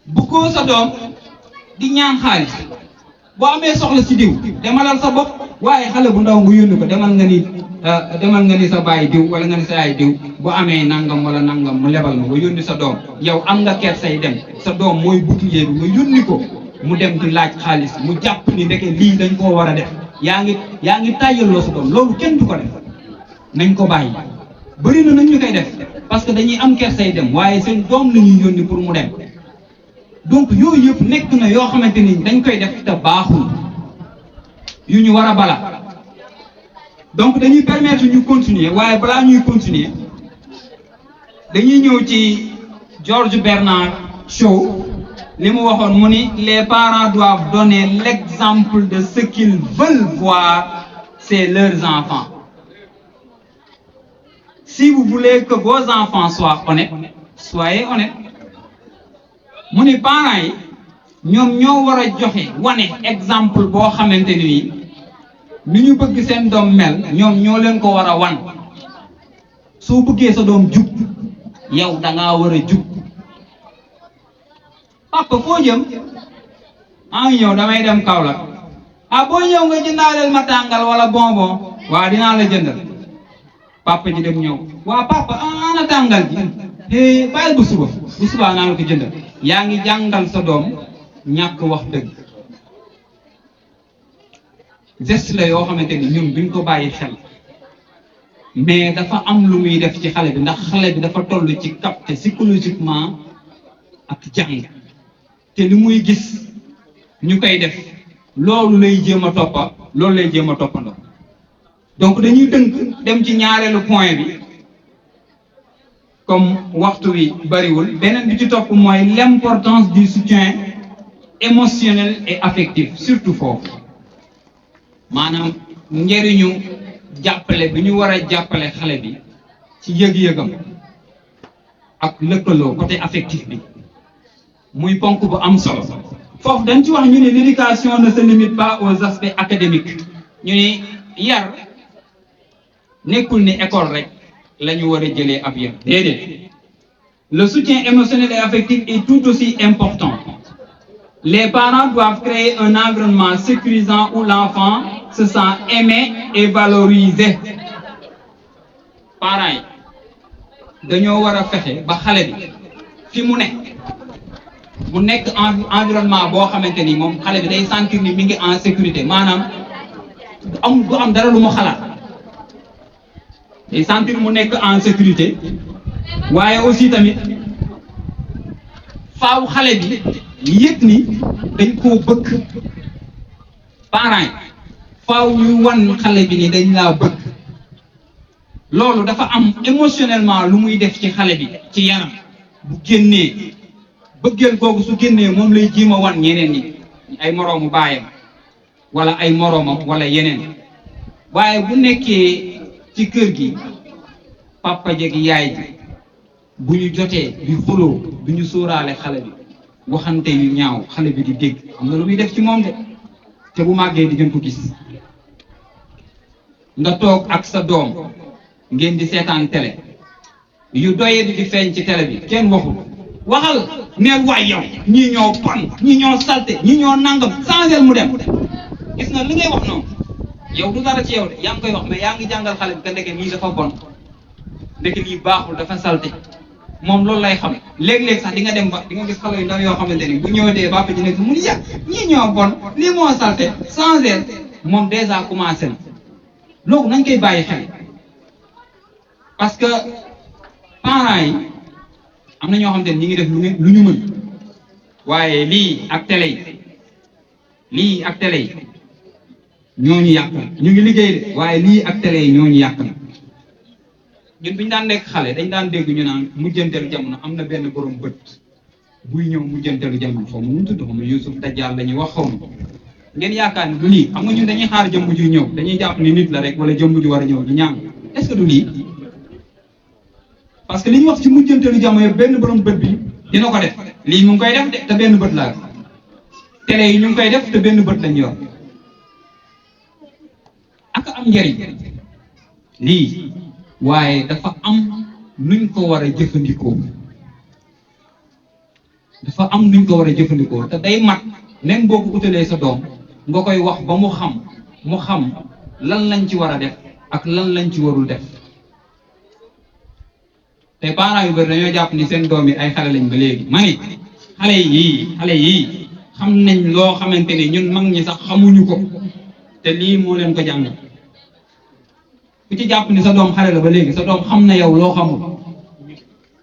bëggoo sa doom di ñaan xaalis boo amee soxla ci diw demalal sa bopp waaye xale bu ndaw nga yónni ko demal nga ni sa baay diw wala nga ni sa yaay diw bu amee nangam wala nangam mu lebal ma nga yónni sa doom yow am nga ker say dem sa doom mooy bouclier bi nga yónni ko mu dem di laaj xaalis mu jàpp ni ndeke lii dañ koo war a def yaa ngi tàyyaloo sa doom loolu kenn du ko def nañ ko bàyyi bëri na ñu koy def parce que dañuy am kersay dem waaye seen doom la ñuy yónni pour mu dem donc yooyu yëpp nekk na yoo xamante ni dañ koy def te baaxul yu ñu war a bala donc dañuy permettre ñu continuer waaye balaa ñuy continuer dañuy ñëw ci George Bernard Shaw li mu waxoon mu ni les parents doivent donner l'exemple de ce qu'ils veulent voir chez leurs enfants. Si vous voulez que vos enfants soient honnêtes, soyez honnêtes. mu ni parents yi ñoom ñoo war a joxe wane exemple boo xamante ni ñu bëgg seen doom mel ñoom ñoo leen ko war a wan soo bëggee sa doom jub yow da ngaa war a jub. papa foo jëm maa ngi ñëw damay dem Kaolack boo ñëw nga jëndaaleel ma tàngal wala bonbon waa dinaa la jëndal papa ji dem ñëw waa papa ana tàngal ji bàyyil bu suba naa la ko jëndal yaa ngi jàngal sa doom ñàkk wax dëgg geste la yoo xamante ni ñun duñ ko bàyyi xel mais dafa am lu muy def ci xale bi ndax xale bi dafa toll ci capter psychologiquement ak jàng te li muy gis ñu koy def loolu lay jéem a toppa loolu lay jéem a toppandoo donc dañuy tënk dem ci ñaareelu point bi comme waxtu wi bariwul beneen bi ci topp mooy l'importance du soutien émotionnel et affectif surtout foofu maanaam njëriñu jàppale bi ñu war a jàppale xale bi ci yëg-yëgam ak lëkkaloo côté affectif bi muy ponk bu am solo foofu dañ ci wax ñu ne l'éducation ne se limite pas aux aspects académiques ñu ni yar nekkul ni école rek la ñu war a jëlee ab yar déedéet le soutien émotionnel et affectif est tout aussi important. Les parents doivent créer un environnement sécurisant où l'enfant se sent aimé et valorisé. Parents yi dañoo war a fexe ba xale bi fi mu nekk environnement boo xamante ni moom xale bi day sentir ni mi ngi en sécurité maanaam du am dara lu mu xalaat day sentir mu nekk en sécurité waaye aussi tamit faaw xale bi yëg ni dañ koo bëgg parents yi faaw ñu wan xale bi ni dañ laa bëgg loolu dafa am émotionnellement lu muy def ci xale bi ci yaram bu génnee bëggeel googu su génnee moom lay jéem a wan ñeneen ñi ay moroomu baayam wala ay moroomam wala yeneen waaye bu nekkee ci kër gi papa jeeg yaay ji bu ñu jotee di xuloo du ñu sóoraale xale bi waxante yu ñaaw xale bi di dégg am na lu muy def ci moom de te bu màggee di ngeen ko gis nga toog ak sa doom ngeen di seetaan télé yu doyee di feeñ ci télé bi kenn waxal neel waay yow ñii ñoo bon ñii ñoo salte ñii ñoo nangam changel mu dem gis nga li ngay wax noonu yow du dara ci yow de yaa ngi koy wax mais yaa ngi jàngal xale bi ka ndeke nii dafa bon ndeke lii baaxul dafa salte moom loolu lay xam léeg-léeg sax di nga dem ba di nga gis xale yu ndaw yoo xamante ni bu ñëwatee bàpp ji nekk mu ni yàgg ñii ñoo bon lii moo salte changel moom déjà commencé na loolu nañ koy bàyyi xel parce que parents yi am na ñoo xamante ni ñi ngi def lu ñu mën waaye lii ak télé yi ñoo ñu yàq ñu ngi liggéey de waaye lii ak télé yi ñoo ñu yàq ñun bi ñu daan nekk xale dañ daan dégg ñu naan mujjanteelu jamono am na benn borom bët buy ñëw mujjanteelu jamono xaw ma nu mu tudd xaw ma Yusuf Dajjal la ñuy wax xaw ma ngeen yaakaar ni du lii xam nga ñun dañuy xaar jëmb ju ñëw dañuy jàpp ni nit la rek wala jëmb ju war a ñëw di ñaan est-ce que du lii parce que li ñu wax ci mujjanteelu jamono yëpp benn borom bët bi dina ko def lii mu ngi koy def de te benn bët laa télé yi ñu ngi koy def te benn bët lañ yor ak am njëriñ lii waaye dafa am nuñ ko war a jëfandikoo te day mat même boo ko utalee sa doom nga koy wax ba mu xam lan lañ ci war a def ak lan lañ ci warul def te parents yu bëri dañoo jàpp ni seen doom yi ay xale lañ ba léegi ma ni xale yii xam nañ loo xamante ni ñun mag ñi sax xamuñu ko te lii moo leen ko jàngal ku ci jàpp ni sa doom xale la ba léegi sa doom xam na yow loo xamul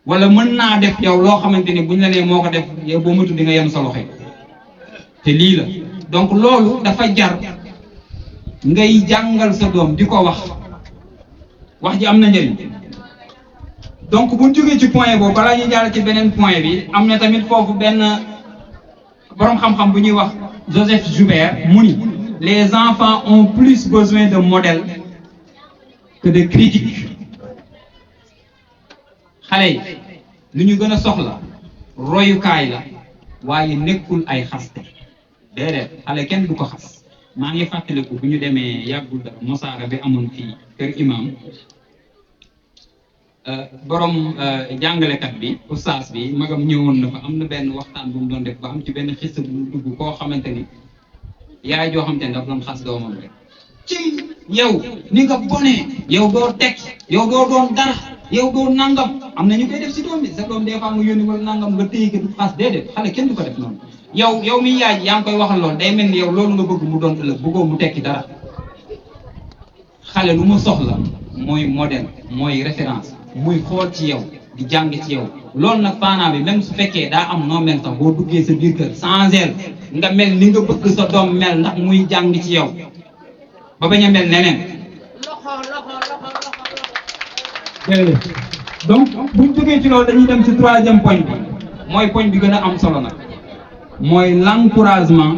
wala mën naa def yow loo xamante ni buñ la nee moo ko def yow boo matu di nga yem sa loxo te lii la donc loolu dafa jar ngay jàngal sa doom di ko wax ji am na njëriñ. donc bu ñu jógee ci point boobu balaa ñuy jaar ci beneen point bi am na tamit foofu benn boroom xam-xam bu ñuy wax Joseph Joubert mu ni les enfants ont plus besoin de modèles que de critiques xale yi lu ñu gën a soxla royukaay la waaye nekkul ay xaste déedéet xale kenn du ko xas maa ngi fàttaliku bu ñu demee yàggul dara mosaara bi amoon fii kër imam borom jàngalekat bi oustaz bi magam ñëwoon na fa am na benn waxtaan bu mu doon def ba am ci benn xista bu mu dugg koo xamante ni yaay joo xamante ni daf doon xas doomam rek cim yow ni nga bonee yow doo teg yow doo doon dara yow doo nangam am na ñu koy def si doom bi sa doom des fois nga yónni wala nangam nga téye ko du xas déedéet xale kenn du ko def noonu yow mi yaay yaa ngi koy waxal loolu day mel ni yow loolu nga bëgg mu doon ëllëg bëggoo mu tekki dara xale lu mu soxla mooy modèle mooy référence muy xool ci yow di jàng ci yow loolu nag parent bi même su fekkee daa am noo mel sax boo duggee sa biir kër changer nga mel ni nga bëgg sa doom mel ndax muy jàng ci yow ba bañ a mel neneen. donc buñ jógee ci loolu dañuy dem ci troisième point bi mooy point bi gën a am solo nag mooy l'encouragement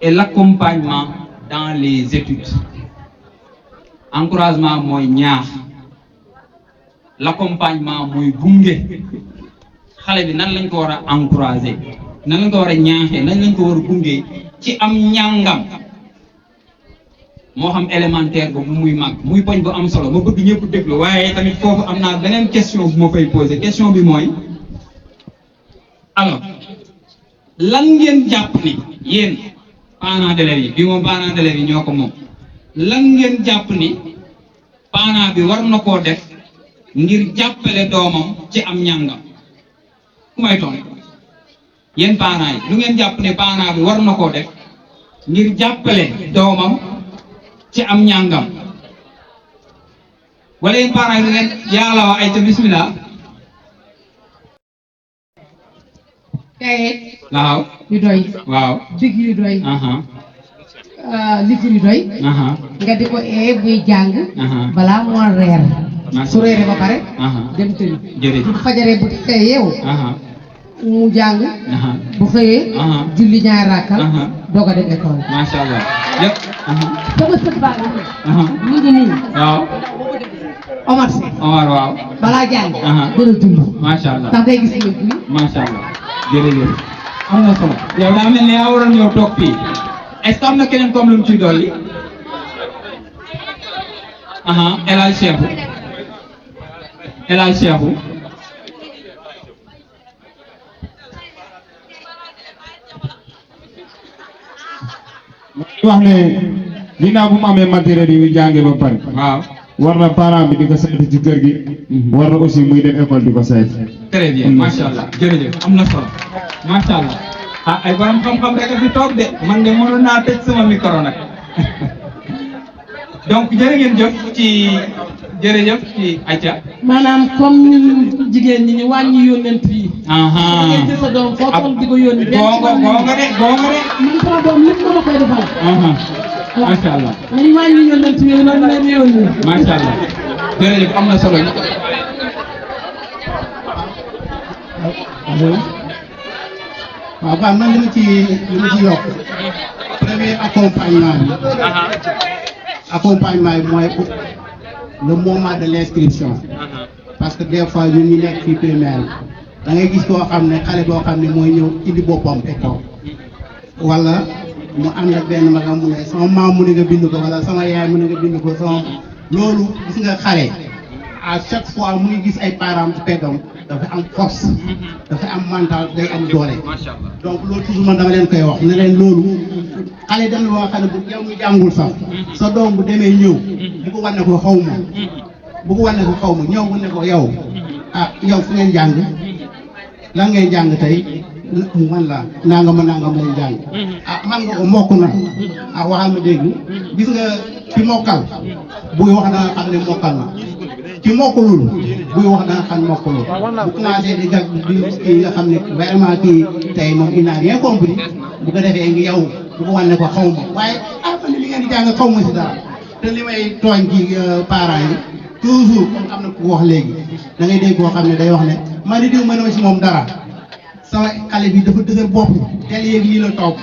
et l'accompagnement dans les études. encouragement mooy ñaax. l'accompagnement mooy gunge xale bi nan lañ ko war a encourager nan lañ ko war a ñaaxee nan lañ ko war a gunge ci am njàngam moo xam élémentaire ba bu muy mag muy poñ bu am solo ma bëgg ñëpp déglu waaye tamit foofu am naa beneen question bu ma fay poser question bi mooy alors lan ngeen jàpp ni yéen parents d'élèves yi bi moom parents d'élèves yi ñoo ko moom lan ngeen jàpp ni parent bi war na koo def ngir jàppale doomam ci am njàngam ku may toon yéen parents yi lu ngeen jàpp ne parent bi war na koo def ngir jàppale doomam ci am njàngam wala yéen parents yi lu ngeen yàlla wax ay ca bismillah kayit waaw yu doy waaw big yu doy livre yu doy nga di ko buy jàng balaa moo reer su reeree ba pare dem tëju bu fajaree bu tey yeewu mu jàng bu xëyee julli ñaari rakkal doog a dem école masha Allah yëpp sama sët baa mi ngi nii waaw Omar waaw balaa jàng gën a julli masha Allah ndax day gis ne bii masha Allah jërëjëf am na solo yow daa mel ne yaa waroon ñëw toog fii est-ce que am na keneen comme lu mu ciy dolli El Hadj Cheikhou El Hadj Cheikhou wax ne ginnaaw bu mu amee matériel yu jàngee ba pare. waaw war na parent bi di ko saytu ci kër gi. war na aussi muy dem école di ko saytu. très bien macha allah jërëjëf am na solo macha allah ay borom xam-xam rek a fi toog de man de mënoon naa tëj sama micro nag donc jërë ngeen jëf ci Aïcha. maanaam comme jigéen ñi ñu wàññi yónnent yi. ngeen ci sa doom foo toll di ko yónni. gonga de. man sama doom lépp ma koy defal. macha allah. nañu wàññi yónnent yi noonu leen yónni. macha allah jërëjëf am na solo. waaw baax na li ma ci yokk premier accompagnement bi mooy le moment de l'inscription parce que des fois ñun ñu nekk fii primaire da ngay gis koo xam ne xale boo xam ne mooy ñëw indi boppam école wala mu ànd ak benn magam mu ne sama maam mu ne nga bind ko wala sama yaay mu ne nga bind ko sama loolu gis nga xale à chaque fois muy gis ay parents ci peggam dafa am force dafa am mental day am doole donc loolu toujours man dama leen koy wax ne leen loolu xale dem na ba nga xam ne bu yow mu jàngul sax sa doom bu demee ñëw bu ko wane ko xaw ma bu ko wane ko xaw ma ñëw bu ne ko yow yow fu ngeen jàng lan ngeen jàng tey man la nangam leen jàng man nga ko mokk na ah waxal ma dégg gis nga ci mokkal buy wax da nga xam ne mokkal na ci mokkalul buy wax da nga xam mokkalul bu commencé di gag di kii nga xam ne vraiment kii tey moom il n'a rien compris bu ko defee ngi yow bu ko wane ko xaw ma waaye man li ngeen di jàng xaw ma si dara te li may tooñ ci parents yi toujours comme am na ku wax léegi da ngay dégg koo xam ne day wax ne man di diw mën na si moom dara sama xale bi dafa dëgër bopp tel yéeg lii la toog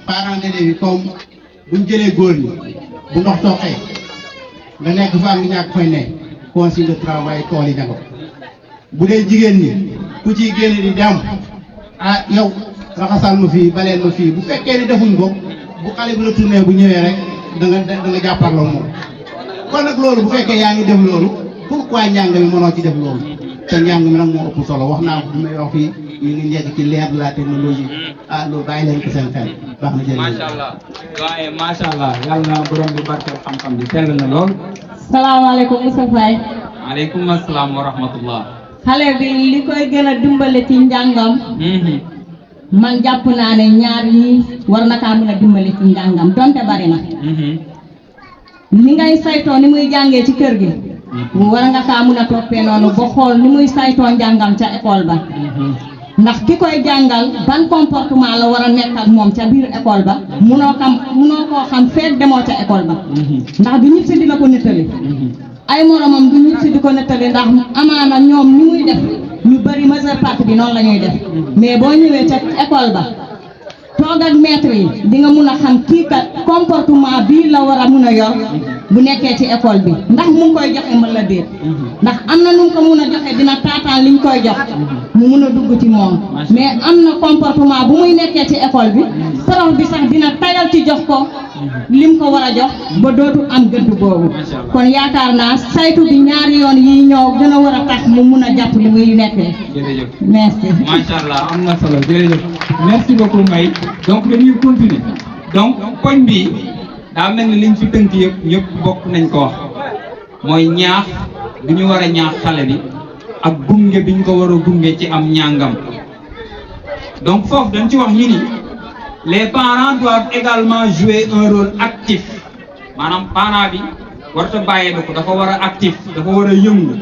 parents d'élèves yi comme buñ jëlee góor ñi bu ndox toqee nga nekk fa am ñàkk fay ne consigne de travail tool yi ñago bu dee jigéen ñi ku ciy génn di dem ah yow raxasal ma fii baleel ma fii bu fekkee ni defuñ ko bu xale bi la tourné bu ñëwee rek da nga jàpparloo moom kon nag loolu bu fekkee yaa ngi def loolu pourquoi njàng mi mënoo ci def loolu te njàng mi nag moo ëpp solo wax naa ko bi may wax fii ñu ngi njëkk ci l'ère de la technologie ah loolu bàyyi leen ko seen xel baax na jërëjëf. macha allah waaye macha allah yàlla na borom bi barkeel xam-xam bi sell na lool. salaamaaleykum Moussa Faye. maaleykum asalaam wa rahmatullah. xale bi li koy gën a dimbale ci njàngam. man jàpp naa ne ñaar yi war na kaa mën a dimbale ci njàngam donte bari na. ni ngay saytoo ni muy jàngee ci kër gi. war nga kaa mën a toppee noonu ba xool ni muy saytoo njàngam ca école ba. ndax ki koy jàngal ban comportement la war a nekk ak moom ca biir école ba munoo koo xam feet demoo ca école ba. ndax du ñëpp si dina ko nettali. ay moromam du ñëpp si di ko nettali ndax amaana ñoom ni muy def ñu bari majeure partie bi noonu la ñuy def mais boo ñëwee ca école ba toog ak maître yi di nga mun a xam kii kat comportement bii la war a mun a yor bu nekkee ci école bi ndax mu ngi koy joxe mën la déet ndax am na nu mu ko mun a joxe dina taataan liñ koy jox mu mun a dugg ci moom mais am na comportement bu muy nekkee ci école bi prof bi sax dina tayal ci jox ko lim ko war a jox ba dootu am gëdd boobu kon yaakaar naa saytu bi ñaari yoon yi ñoo gën a war a tax mu mun a jàpp li muy nekkee. jërëjëf merci. macha allah am na solo jërëjëf merci beaucoup Mbaye donc dañuy continuer donc poñ bi daa mel ni liñ fi tënk yëpp ñëpp bokk nañ ko wax mooy ñaax bi ñu war a ñaax xale bi ak gunge bi ñu ko war a gunge ci am ñàngam donc foofu dañ ci wax ñu ni les parents doivent également jouer un rôle actif maanaam parent bi warta bàyyee da ko dafa war a actif dafa war a yëngu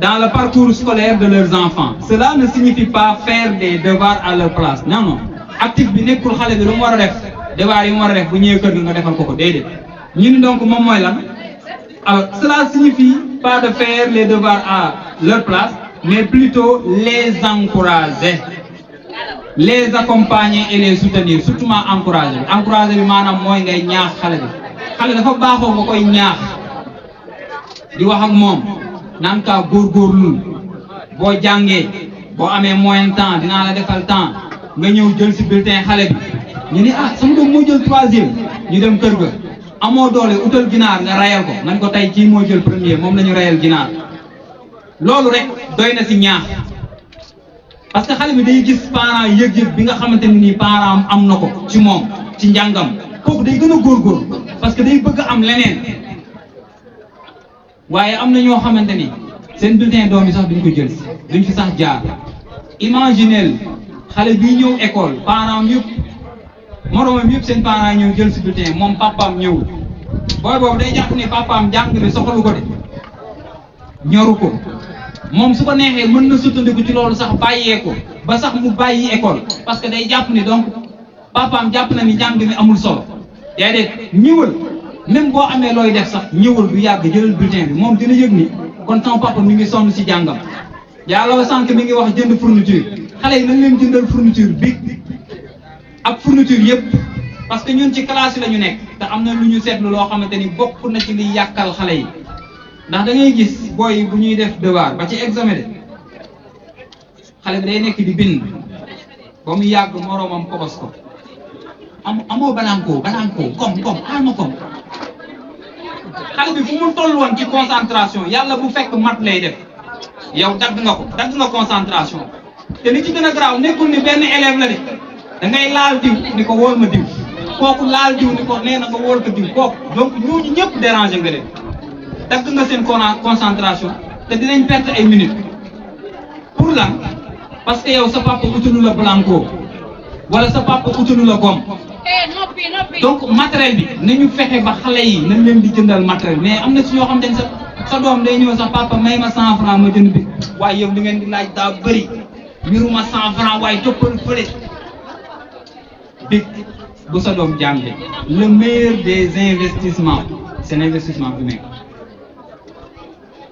dans le parcours scolaire de leurs enfants. Cela ne signifie pas faire des devoirs à leur place non non actif bi nekkul xale bi lu mu war a def devoir yi mu war a def bu ñëwee kër gi nga defal ko ko déedéet ñu ni donc moom mooy lan alors cela signifie pas de faire les devoirs à leur place mais plutôt les encourager les accompagner et les soutenir surtout encourager bi maanaam mooy ngay ñaax xale bi xale dafa baaxoo nga koy ñaax di wax ak moom naan kaa góorgóorlu boo jàngee boo amee moyen temps dinaa la defal temps nga ñëw jël si bulletin xale bi ñu ni ah sama doom moo jël 3e ñu dem kër ga amoo doole utal ginaar nga rayal ko nañ ko tey kii moo jël premier moom nañu rayal ginaar loolu rek doy na si ñaax parce que xale bi day gis parent yëg-yëg bi nga xamante ni nii parent am na ko ci moom ci njàngam kooku day gën a góorgóorlu parce que day bëgg am leneen waaye am na ñoo xamante ni seen bulletin doom yi sax duñ ko jël duñ fi sax jaar imaginez xale bii ñëw école parent yëpp moromam yëpp seen parent ñëw jël si bulletin moom papaam ñëw booy boobu day jàpp ni papaam jàng bi soxalu ko de ñoru ko moom su ko neexee mën na suttandiku ci loolu sax bàyyee ko ba sax mu bàyyi école parce que day jàpp ni donc papaam jàpp na ni jàng mi amul solo déedéet ñëwal même boo amee looy def sax ñëwal du yàgg jëlal bulletin bi moom dina yëg ni kon sama papa mi ngi sonn ci jàngam yàlla sànq mi ngi wax jënd fourniture xale yi nañ leen jëndal fourniture bi ak fourniture yëpp parce que ñun ci classe yi la ñu nekk te am na lu ñu seetlu loo xamante ni bokk na ci liy yàqal xale yi ndax da ngay gis booy bu ñuy def devoir ba ci examen de xale bi day nekk di bind ba mu yàgg moroomam kobos ko amoo balankoo kom alma kom xale bi fu mu toll woon ci concentration yàlla bu fekk mat lay def yow dagg nga concentration te li ci gën a garaaw nekkul ni benn élève la de da ngay laal diw ni ko wóor ma diw kooku laal diw ni ko nee na nga wóor ko diw kooku donc ñooñu ñëpp déranger nga leen dagg nga seen concentration te dinañ perte ay minutes pour lan parce que yow sa papa utalu la blanco wala sa papa utalu la gomme donc matériel bi nañu fexe ba xale yi nañ leen di jëndal matériel mais am na si yoo xam ne sa doom day ñëw sax papa may ma 100 francs ma jënd bi waaye yow li ngeen di laaj daa bëri miruma 100 francs waaye toppal fële big bu sa doom jàngee le meilleur des investissements c'est l'investissement humain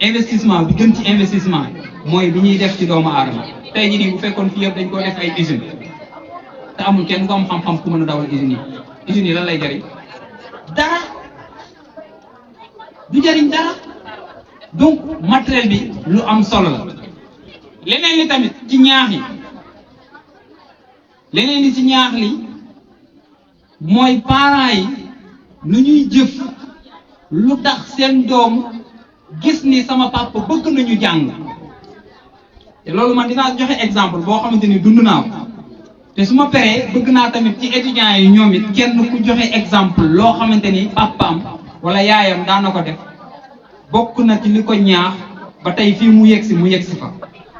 investissement bi gën ci investissement mooy bi ñuy def ci doomu aadama tey jii nii bu fekkoon fii yëpp dañ ko def ay usines te amul kenn ko am xam-xam ku mën a dawal usines yi lan lay jariñ dara du jariñ dara donc matériel bi lu am solo la leneen li tamit ci ñaax yi leneen li ci ñaax li mooy parents yi nu ñuy jëf lu tax seen doom gis ni sama papa bëgg nañu jàng te loolu man dinaa joxe exemple boo xamante ni dund naa ko te su ma peree bëgg naa tamit ci étudiants yi ñoom it kenn ku joxe exemple loo xamante ni papaam wala yaayam daan na ko def bokk na ci li ko ñaax ba tey fii mu yegsi fa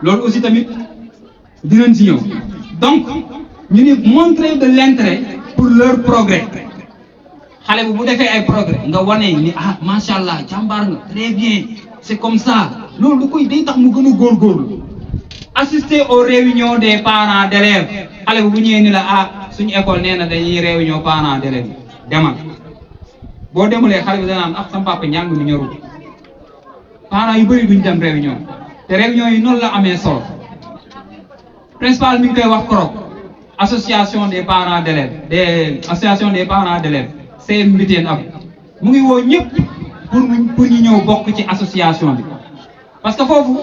loolu aussi tamit dinañ ci ñëw donc ñu ni montrer de l'intérêt pour leur progrès xale bu defee ay progrès nga wane ni ah macha allah jàmbaar nga très bien c'est comme ça loolu lu koy day tax mu gën a góorgóorlu assister aux réunions des parents d'élèves xale bu ñëwee ni la ah suñu école nee na dañuy réunion parents d'élèves demal boo demulee xale bi danaan ah sama papa njàng mi ñorul parents yu bëri duñ dem réunion te réunion yi noonu la amee solo principal mi ngi koy wax korok association des parents d'élèves association des parents d'élèves c'est mbiteen ab mu ngi woo ñëpp pour ñu ñëw bokk ci association bi parce que foofu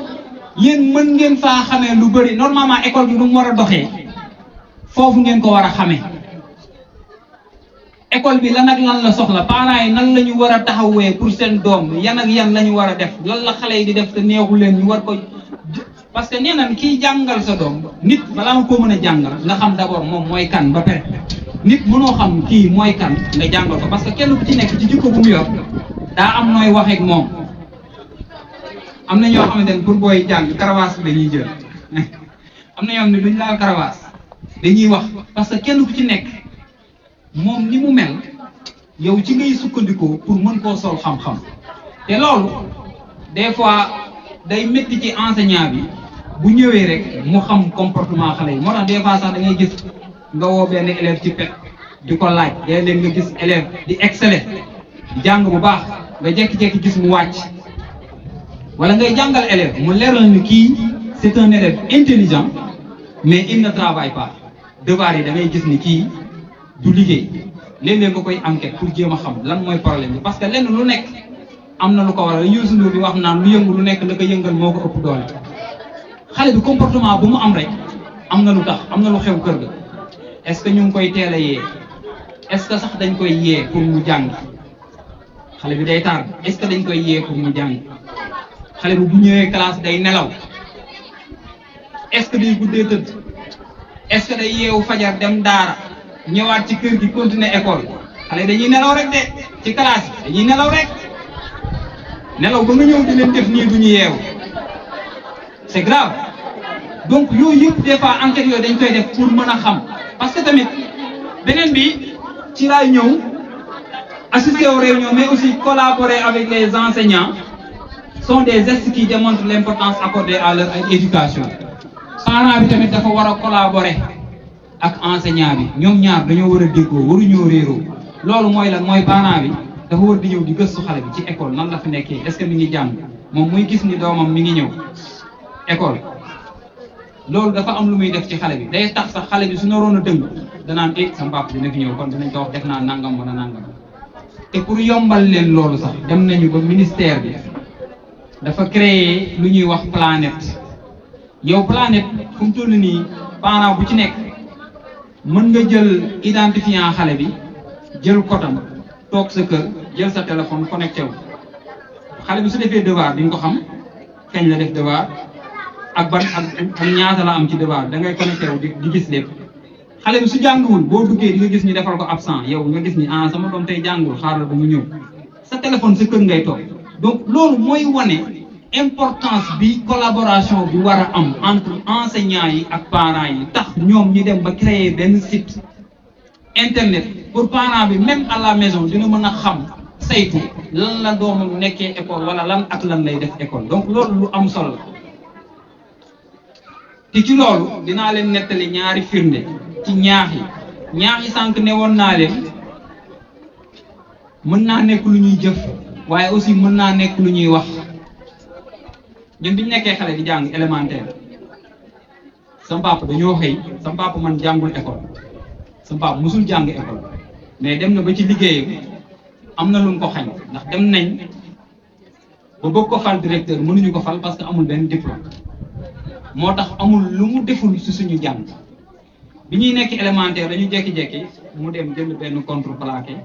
yéen mën ngeen faa xamee lu bëri normalement école bi nu mu war a doxee foofu ngeen ko war a xamee école bi lan ak lan la soxla parents yi nan la ñu war a taxawee pour seen doom yan ak yan la ñu war a def lan la xale yi di def te neexu leen ñu war ko parce que nee nañ kiy jàngal sa doom nit balaa nga koo mën a jàngal nga xam d'abord moom mooy kan ba pare nit mënoo xam kii mooy kan nga jàngal ko parce que kenn ku ci nekk ci jikko bu mu yor daa am nooy waxeek moom am na ñoo xamante ne pour booy jàng karawaas bi dañuy jël am na ñoo xam ne duñ laal karawaas dañuy wax parce que kenn ku ci nekk moom ni mu mel yow ci ngay sukkandikoo pour mën koo sol xam-xam te loolu des fois day métti ci enseignant bi bu ñëwee rek mu xam comportement xale yi moo tax des fois sax da ngay gis nga woo benn élève ci pet di ko laaj léeg-léeg nga gis élève di exceller di jàng bu baax nga jékki-jékki gis mu wàcc wala ngay jàngal élève mu leeral ni kii c'est un élève intelligent mais il ne travaille pas devoir yi da ngay gis ni kii du liggéey léeg-léeg nga koy enquête pour jéem a xam lan mooy problème bi parce que lenn lu nekk am na lu ko waral Youssou Ndour di wax naan lu yëngu lu nekk la ko yëngal moo ko ëpp doole xale bi comportement bu mu am rek am na lu tax am na lu xew kër ga est-ce que ñu ngi koy teel a yee est-ce que sax dañ koy yee pour mu jàng xale bi day tardé est-ce que dañ koy yee pour mu jàng xale bi bu ñëwee classe day nelaw est-ce que day guddee tëdd est-ce que day yeewu fajar dem daara ñëwaat ci kër gi continuer école xale dañuy nelaw rek de ci classe yi dañuy nelaw rek nelaw ba nga ñëw di leen def nii du ñu yeewu c'est grave donc yooyu yëpp des fois enquête yooyu dañ koy def pour mën a xam parce que tamit beneen bi ci laay ñëw assister aux réunions mais aussi collaborer avec les enseignants sont des gestes qui démontrent l'importance accordée à leur éducation parent bi tamit dafa war a collaborer ak enseignant bi ñoom ñaar dañoo war a déggoo waruñoo réeroo loolu mooy lan mooy parent bi dafa war di ñëw di gëstu xale bi ci école nan la fi nekkee est-ce que mi ngi jàng moom muy gis ni doomam mi ngi ñëw école loolu dafa am lu muy def ci xale bi day tax sax xale bi su naroon a dëng danaan sama papa dina fi ñëw kon dinañ ko wax def naa nangam wala nangam te pour yombal leen loolu sax dem nañu ba ministère bi dafa créer lu ñuy wax planète yow planète fu mu toll nii parent bu ci nekk mën nga jël identifiant xale bi jël kotam toog sa kër jël sa téléphone connecté wu xale bi su defee devoir di nga ko xam kañ la def devoir ak ban ak ñaata la am ci devoir da ngay connecté wu di gis lépp xale bi su jànguwul boo duggee di nga gis ñu defal ko absent yow nga gis ni ah sama doom tey jàngul xaaral ba mu ñëw sa téléphone sa kër ngay toog donc loolu mooy wane importance bi collaboration bi war a am entre enseignants yi ak parents yi tax ñoom ñu dem ba créer benn site internet pour parent bi même à la maison dina mën a xam saytu lan la doomam nekkee école wala lan ak lan lay def école donc loolu lu am solo la te ci loolu dinaa leen nettali ñaari firnde ci ñaax yi sànq ne woon naa leen mën naa nekk lu ñuy jëf waaye aussi mën naa nekk lu ñuy wax ñun bi ñu nekkee xale di jàng élémentaire sama papa dañoo xëy sama papa man jàngul école sama papa musul jàng école mais dem na ba ci liggéeyam am na lu mu ko xañ ndax dem nañ ba bëgg ko fal directeur mënuñu ko fal parce que amul benn diplôme moo tax amul lu mu deful ci suñu jàng bi ñuy nekk élémentaire dañu jekki-jekki mu dem jënd benn contreplaqué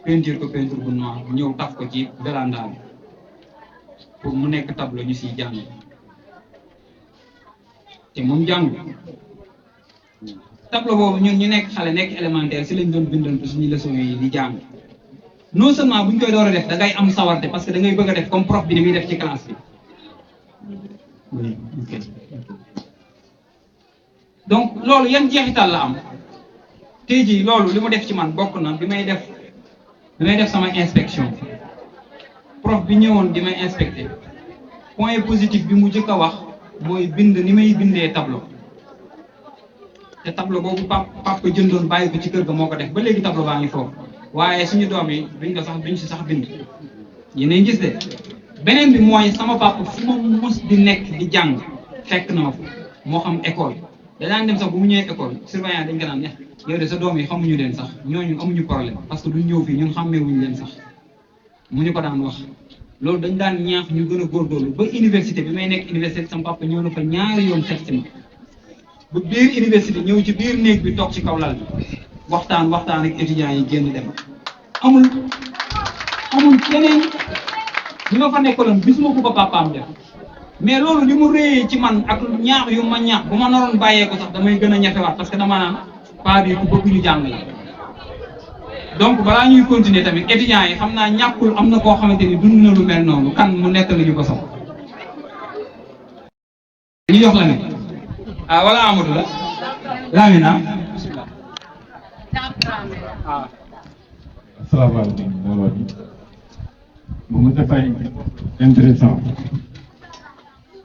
peinture ko peinture bu noir ñëw taf ko ci véranda bi pour mu nekk tableau ñu siy jàng te moom jàng tableau boobu ñun ñu nekk xale nekk élémentaire si lañ doon bindantu suñu leçon yi di jàng non seulement bu ñu koy door a def da ngay am sawarte parce que da ngay bëgg a def comme prof bi ni muy def ci classe bi oui ok donc loolu yan jeexital la am tey jii loolu li mu def ci man bokk na bi may def sama inspection prof bi ñëwoon di may inspecté point positif bi mu njëkk a wax mooy bind ni may bindee tableau te tableau boobu papa jëndoon bàyyi ko ci kër ga moo ko def ba léegi tableau baa ngi foofu waaye suñu doom yi duñ si sax bind yéenay gis de beneen bi mooy sama papa fu ma mus di nekk di jàng fekk na ma fa moo xam école da daan dem sax bu mu ñëwee école surveillant dañ ko naan yow de sa doom yi xamuñu leen sax ñooñu amuñu problème parce que duñ ñëw fii ñun xàmmeewuñu leen sax mu ñu ko daan wax loolu dañ daan ñaax ñu gën a góorgóorlu ba université bi may nekk université sama papa ñëw na fa ñaari yoon fekk si ma ba biir université ñëw ci biir néeg bi toog ci kaw lal bi waxtaan ak étudiants yi génn dem amul keneen ñi ma fa nekkaloon gisuma ko papaam def mais loolu li mu réyee ci man ak ñaax yu ma ñaax bu ma naroon bàyyee ko sax damay gën a ñafewaat parce que dama naan paa bi ku bëgg ñu jàng la donc balaa ñuy continuer tamit étudiants yi xam naa ñàkkul am na koo xamante ni dund na lu mel noonu kan mu nekk la ñu ko sax ñu jox la ne wala Amadou la Lamina bismillah asalaamaaleykum mbooloo bi moom dafay intéressant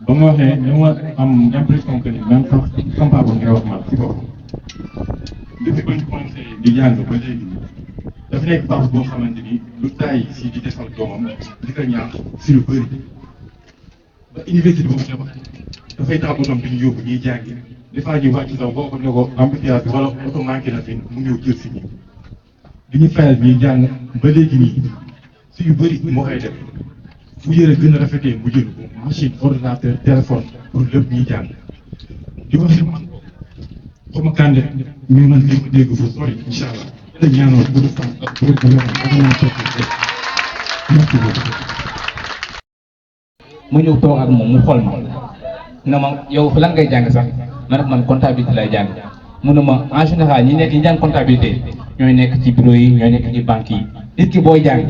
ba mu waxee dama am impression que ni même sax sama papa ngay wax man si bopp depuis ba ñu commencé di jàng ba léegi dafa nekk papa boo xamante ni lu taay si di defal doomam di ko ñaax si lu bëri ba université boobu dafay tax otoom bi ñu yóbbu ñuy jàngi des fois ñu wàcc sax boo ko ne ko embouteillage bi wala oto manqué na fi mu ñëw jël si ñi di ñu fayal ñuy jàng ba léegi nii si yu bëri moo koy def fu yëre gën a rafetee mu jël ko machine ordinateur téléphone pour lépp ñuy jàng di wax ne man xaw ma kànde mais man li ma dégg fu sori incha allah la ñaanoo pour fan ak pour mu ñëw toog ak moom mu xool ma na ma yow lan ngay jàng sax ma ne man comptabilité lay jàng mu ne ma en général ñi nekk ñi jàng comptabilité ñooy nekk ci bureau yi ñooy nekk ci banque yi nit ki booy jàng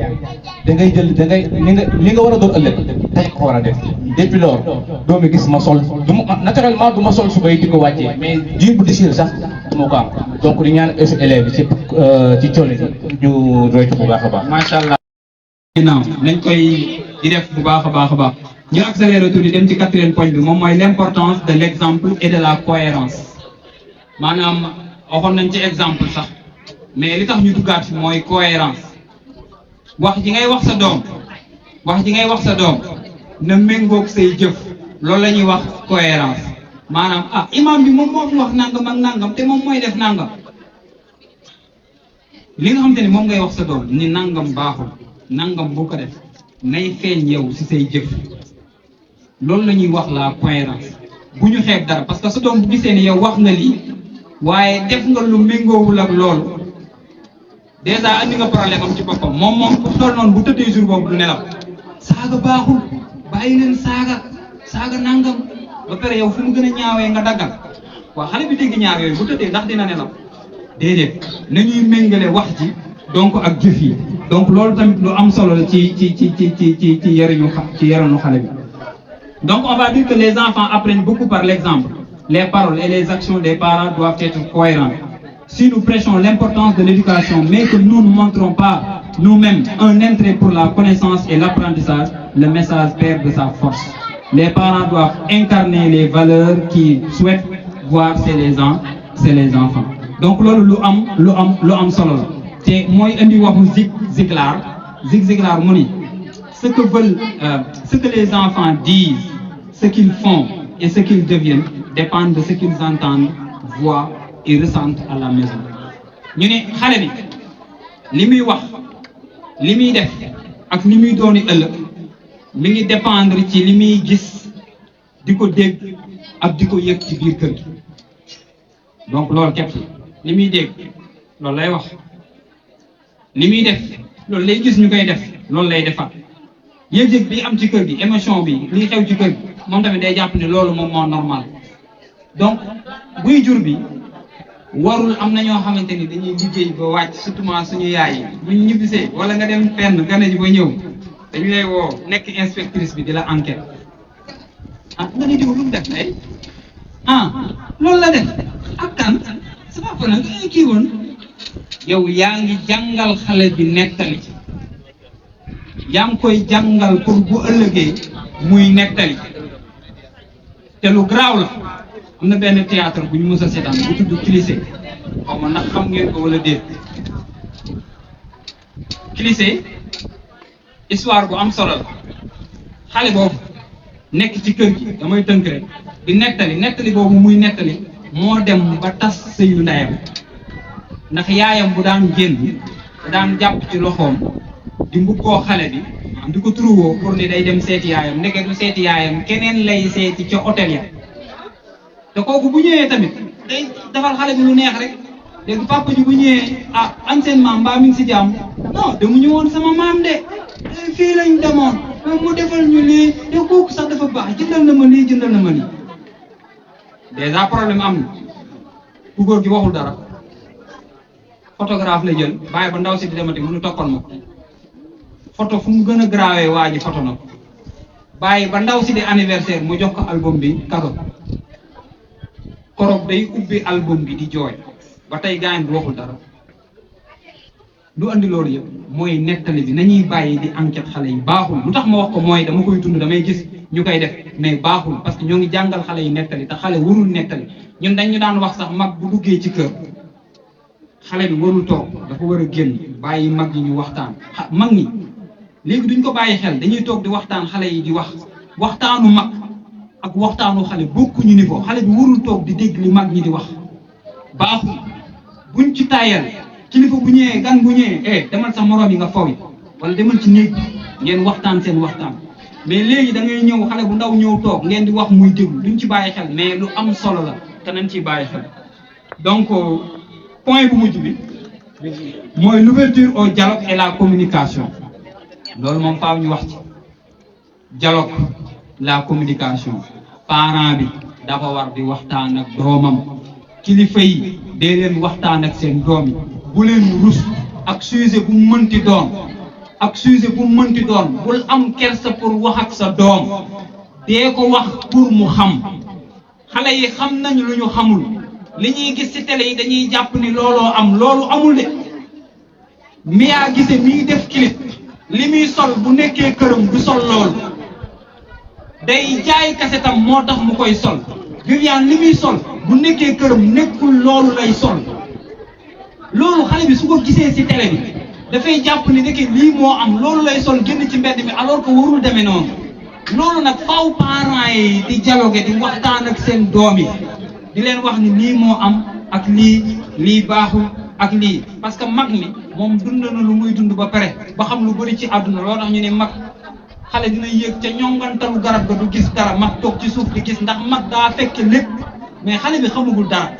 da ngay jël da ngay li nga war a doon ëllëg tey ko war a def depuis loolu doo mi gis ma sol du ma naturellement du ma sol suba yi di ko wàccee mais jiir bu déchiré sax du ma ko am donc di ñaan élèves yi ci coono ñu roy bu baax a baax. macha allah. ginnaaw nañ koy di def bu baax a baax a baax ñu accéléré tuuti dem ci quatrième point bi moom mooy l'importance de l'exemple et de la cohérence maanaam waxoon nañ ci exemple sax mais li tax ñu duggaat fi mooy cohérence wax ji ngay wax sa doom na méngoog say jëf loolu la ñuy wax cohérence maanaam imam bi moom moo fi wax nangam ak nangam te moom mooy def nangam li nga xamante ni moom ngay wax sa doom ni nangam baaxul nangam bu ko def nay feeñ yow ci say jëf loolu la ñuy wax la cohérence bu ñu xeeb dara parce que sa doom bu gisee ni yow wax nga lii waaye def nga lu méngoowul ak loolu déjà andi nga problème am ci boppam moom bu toll noonu bu tëddee jour boobu du nelaw saaga baaxul bàyyi leen saaga nangam ba pare yow fu mu gën a ñaawee nga daggal waaw xale bi dégg ñaaw yooyu bu tëddee ndax dina nelaw déedéet nañuy méngale wax ji donc ak jëf yi donc loolu tamit lu am solo la ci yaranu xale bi. Donc on va dire que les enfants apprennent beaucoup par l'exemple. Les paroles et les actions des parents doivent être cohérentes. si nous prêchons l'importance de l'éducation, mais que nous ne montrons pas nous-mêmes un intérêt pour la connaissance et l'apprentissage, le message perd de sa force. Les parents doivent incarner les valeurs qu'ils souhaitent voir chez les enfants. Donc loolu lu am solo la te mooy indi waxu Zig Ziglar mu ni ce que les enfants disent, ce qu'ils font et ce qu'ils deviennent dépendent de ce qu'ils entendent, voient et ressentent à la maison. ñu ne xale bi li muy wax li muy def ak li muy dooni ëllëg mi ngi dépendre ci li muy gis di ko dégg ak di ko yëg ci biir kër gi. Donc loolu képp li muy dégg loolu lay wax li muy def loolu lay gis ñu koy def loolu lay defaat yëg-yëg bi am ci kër gi émotion bi liy xew ci kër gi moom tamit day jàpp ne loolu moom moo normal. Donc buy jur bi warul am na ñoo xamante ni dañuy liggéey ba wàcc surtout suñu yaay yi bu ñu ñibbisee wala nga dem fenn gane ji ba ñëw dañu lay woo nekk inspectrice bi di la enquête nga ni diw lu mu def tey loolu la def ak kan sa papa nag kii woon yow yaa ngi jàngal xale bi nettali yaa ngi koy jàngal pour bu ëllëgee muy nettali te lu garaaw la. Am na benn théâtre bu ñu mës a seetaan bu tudd Cliché xaw ma ndax xam ngeen ko wala déet Cliché histoire bu am solo la xale boobu nekk ci kër gi damay tënk rek di nettali boobu muy nettali moo dem ba tas sëyu ndeyam ndax yaayam bu daan génn daan jàpp ci loxoom di mbubboo xale bi di ko turuwoo pour ni day dem seeti yaayam ndeke du seeti yaayam keneen lay seeti ca hôtel ya te kooku bu ñëwee tamit day defal xale bi lu neex rek léegi papa ji bu ñëwee añ seen maam mbaa mi ngi si jàmm non demuñu woon sama maam de fii lañ demoon mu defal ñu lii te kooku sax dafa baax jëndal na ma lii jëndal na ma lii déjà problème am na ku góor gi waxul dara photographe la jël bàyyi ba ndaw si di demati mënu toppal ma ko photo fu mu gën a grawee waa ji photo na ko bàyyi ba ndaw si di anniversaire mu jox ko album bi cadeau koroog day ubbi album bi di jooy ba tey gaañ bi waxul dara lu andi loolu yëpp mooy nettali bi nañuy bàyyi di enquête xale yi baaxul lu tax ma wax ko mooy dama koy dund damay gis ñu koy def mais baaxul parce que ñoo ngi jàngal xale yi nettali te xale warul nettali ñun dañu daan wax sax mag bu duggee ci kër xale bi warul toog dafa war a génn bàyyi mag yi ñu waxtaan mag ñi léegi duñ ko bàyyi xel dañuy toog di waxtaan xale yi di wax waxtaanu mag ak waxtaanu xale bokkuñu niveau xale bi warul toog di dégg li mag ñi di wax baaxul buñ ci tayal kilifa bu ñëwee gan bu ñëwee demal sa moroom yi nga faw yi wala demal ci néeg bi ngeen waxtaan seen waxtaan mais léegi da ngay ñëw xale bu ndaw ñëw toog ngeen di wax muy déglu duñ ci bàyyi xel mais lu am solo la te nañ ciy bàyyi xel donc point bu mujj bi mooy l'ouverture au dialogue et la communication loolu moom faaw ñu wax ci dialogue la communication parent bi dafa war di waxtaan ak doomam kilifa yi dee leen waxtaan ak seen doom yi bu leen rus ak sujet bu mënti doon bul am kersa pour wax ak sa doom dee ko wax pour mu xam xale yi xam nañu lu ñu xamul li ñuy gis ci télé yi dañuy jàpp ni looloo am loolu amul de Mia Guissé miy def clip li muy sol bu nekkee këram du sol loolu day jaay kasetam moo tax mu koy sol Viviane li muy sol bu nekkee këram nekkul loolu lay sol loolu xale bi su ko gisee ci télé bi dafay jàpp ni nekkee lii moo am loolu lay sol génn ci mbedd mi alors que warul demee noonu loolu nag faaw parents yi di dialoguer di waxtaan ak seen doom yi di leen wax ni lii moo am ak lii baaxul ak lii parce que mag mi moom dund na lu muy dund ba pare ba xam lu bari ci àdduna loolu tax ñu ne mag xale dina yéeg ca ñongantalu garab ga du gis dara mag toog ci suuf di gis ndax mag daa fekk lépp mais xale bi xamagul dara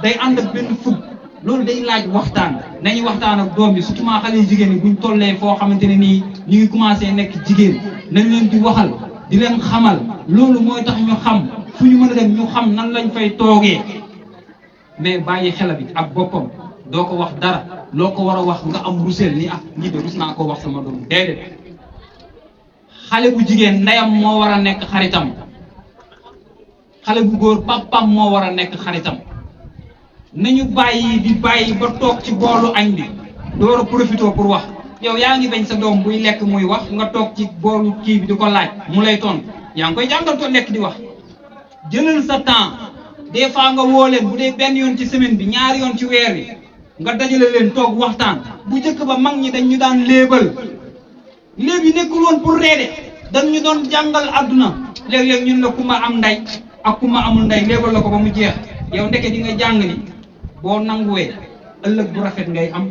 day ànd ak benn fukk loolu day laaj waxtaan nañu waxtaan ak doom bi surtout xale yu jigéen ñi buñ tollee foo xamante ne nii ñu ngi commencé nekk jigéen nañ leen di waxal di leen xamal loolu mooy tax ñu xam fu ñu mën a dem ñu xam nan lañ fay toogee mais bàyyi xel bi ak boppam doo ko wax dara loo ko war a wax nga am rusel ni ñi de rus naa koo wax sama doom déedéet xale bu jigéen ndeyam moo war a nekk xaritam xale bu góor papam moo war a nekk xaritam nañu bàyyi di bàyyi ba toog ci boolu añ bi door a profité pour wax yow yaa ngi bañ sa doom buy lekk muy wax nga toog ci boolu kii bi di ko laaj mu lay tontu yaa ngi koy jàngal ko lekk di wax jëlal sa temps des fois nga woo leen bu dee benn yoon ci semaine bi ñaari yoon ci weer wi nga dajale leen toog waxtaan bu njëkk ba mag ñi dañ ñu daan léebal léeb yi nekkul woon pour reede dañ ñu doon jàngal àdduna léeg-léeg ñun la ku ma am ndey ak ku ma amul ndey léebal la ko ba mu jeex yow ndeke di nga jàng ni boo nanguwee ëllëg bu rafet ngay am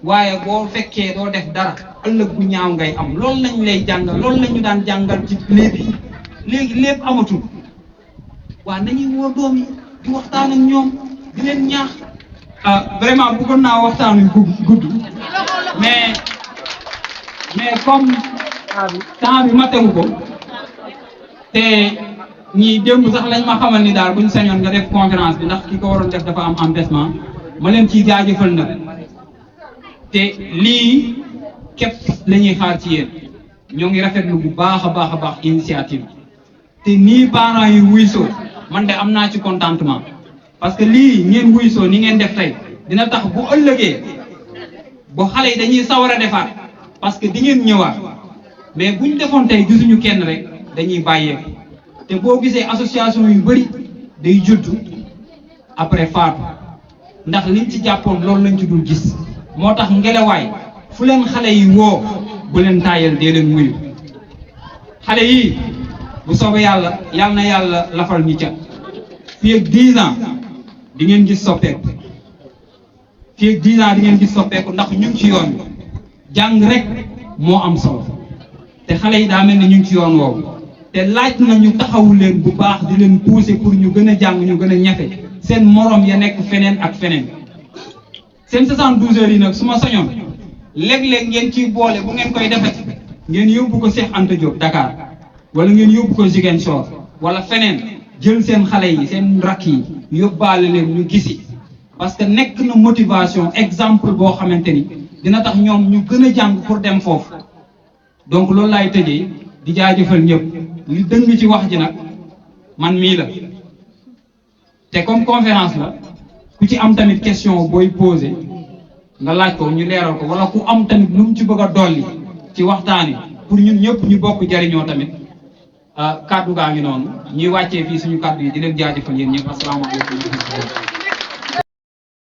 waaye boo fekkee doo def dara ëllëg bu ñaaw ngay am loolu lañ lay jàngal loolu lañu daan jàngal ci léeb yi léegi lépp amatul waa nañuy woo doom yi di waxtaan ak ñoom di leen ñaax vraiment bëggoon naa waxtaan yu gudd mais comme temps bi matewu ko te ñii démb sax lañ ma xamal ni daal buñ sañoon nga def conférence bi ndax ki ko waroon def dafa am empêchement ma leen ciy jaajëfal nag te lii képp la ñuy xaar ci yéen ñoo ngi rafetlu bu baax a baax initiative te nii parents yi wuysoo man de am naa ci contentement parce que lii ngeen wuysoo ni ngeen def tey dina tax bu ëllëgee bu xale yi dañuy sawar a defaat parce que di ngeen ñëwaat mais buñ defoon tey gisuñu kenn rek dañuy bàyyeeku te boo gisee association yu bëri day juddu après faatu ndax liñ ci jàppoon loolu lañ ci dul gis moo tax ngelawaay fu leen xale yi woo bu leen taayal dee leen wuyu xale yi bu soobee yàlla yal na yàlla lafal ñu ca fii ak 10 ans di ngeen gis soppeeku fii ak 10 ans di ngeen gis soppeeku ndax ñu ngi ci yoon bi jàng rek moo am solo te xale yi daa mel ni ñu ngi ci yoon woowu te laaj na ñu taxawu leen bu baax di leen pousser pour ñu gën a jàng ñu gën a ñafe seen morom ya nekk feneen ak feneen seen 72 heures yi nag su ma sañoon léeg-léeg ngeen ciy boole bu ngeen koy defati ngeen yóbbu ko Cheikh Anta Diop Dakar wala ngeen yóbbu ko Ziguinchor wala feneen jël seen xale yi seen rakk yi yóbbaale leen ñu gisi parce que nekk na motivation exemple boo xamante ni dina tax ñoom ñu gën a jàng pour dem foofu donc loolu laay tëjee di jaajëfal ñëpp li dëng ci wax ji nag man mii la te comme conférence la ku ci am tamit question booy posé nga laaj ko ñu leeral ko wala ku am tamit lu mu ci bëgg a dolli ci waxtaan yi pour ñun ñëpp ñu bokk jariñoo tamit kaddu gaa ngi noonu ñuy wàccee fii suñu kaddu yi di leen jaajëfal yéen ñëpp asalaamaaleykum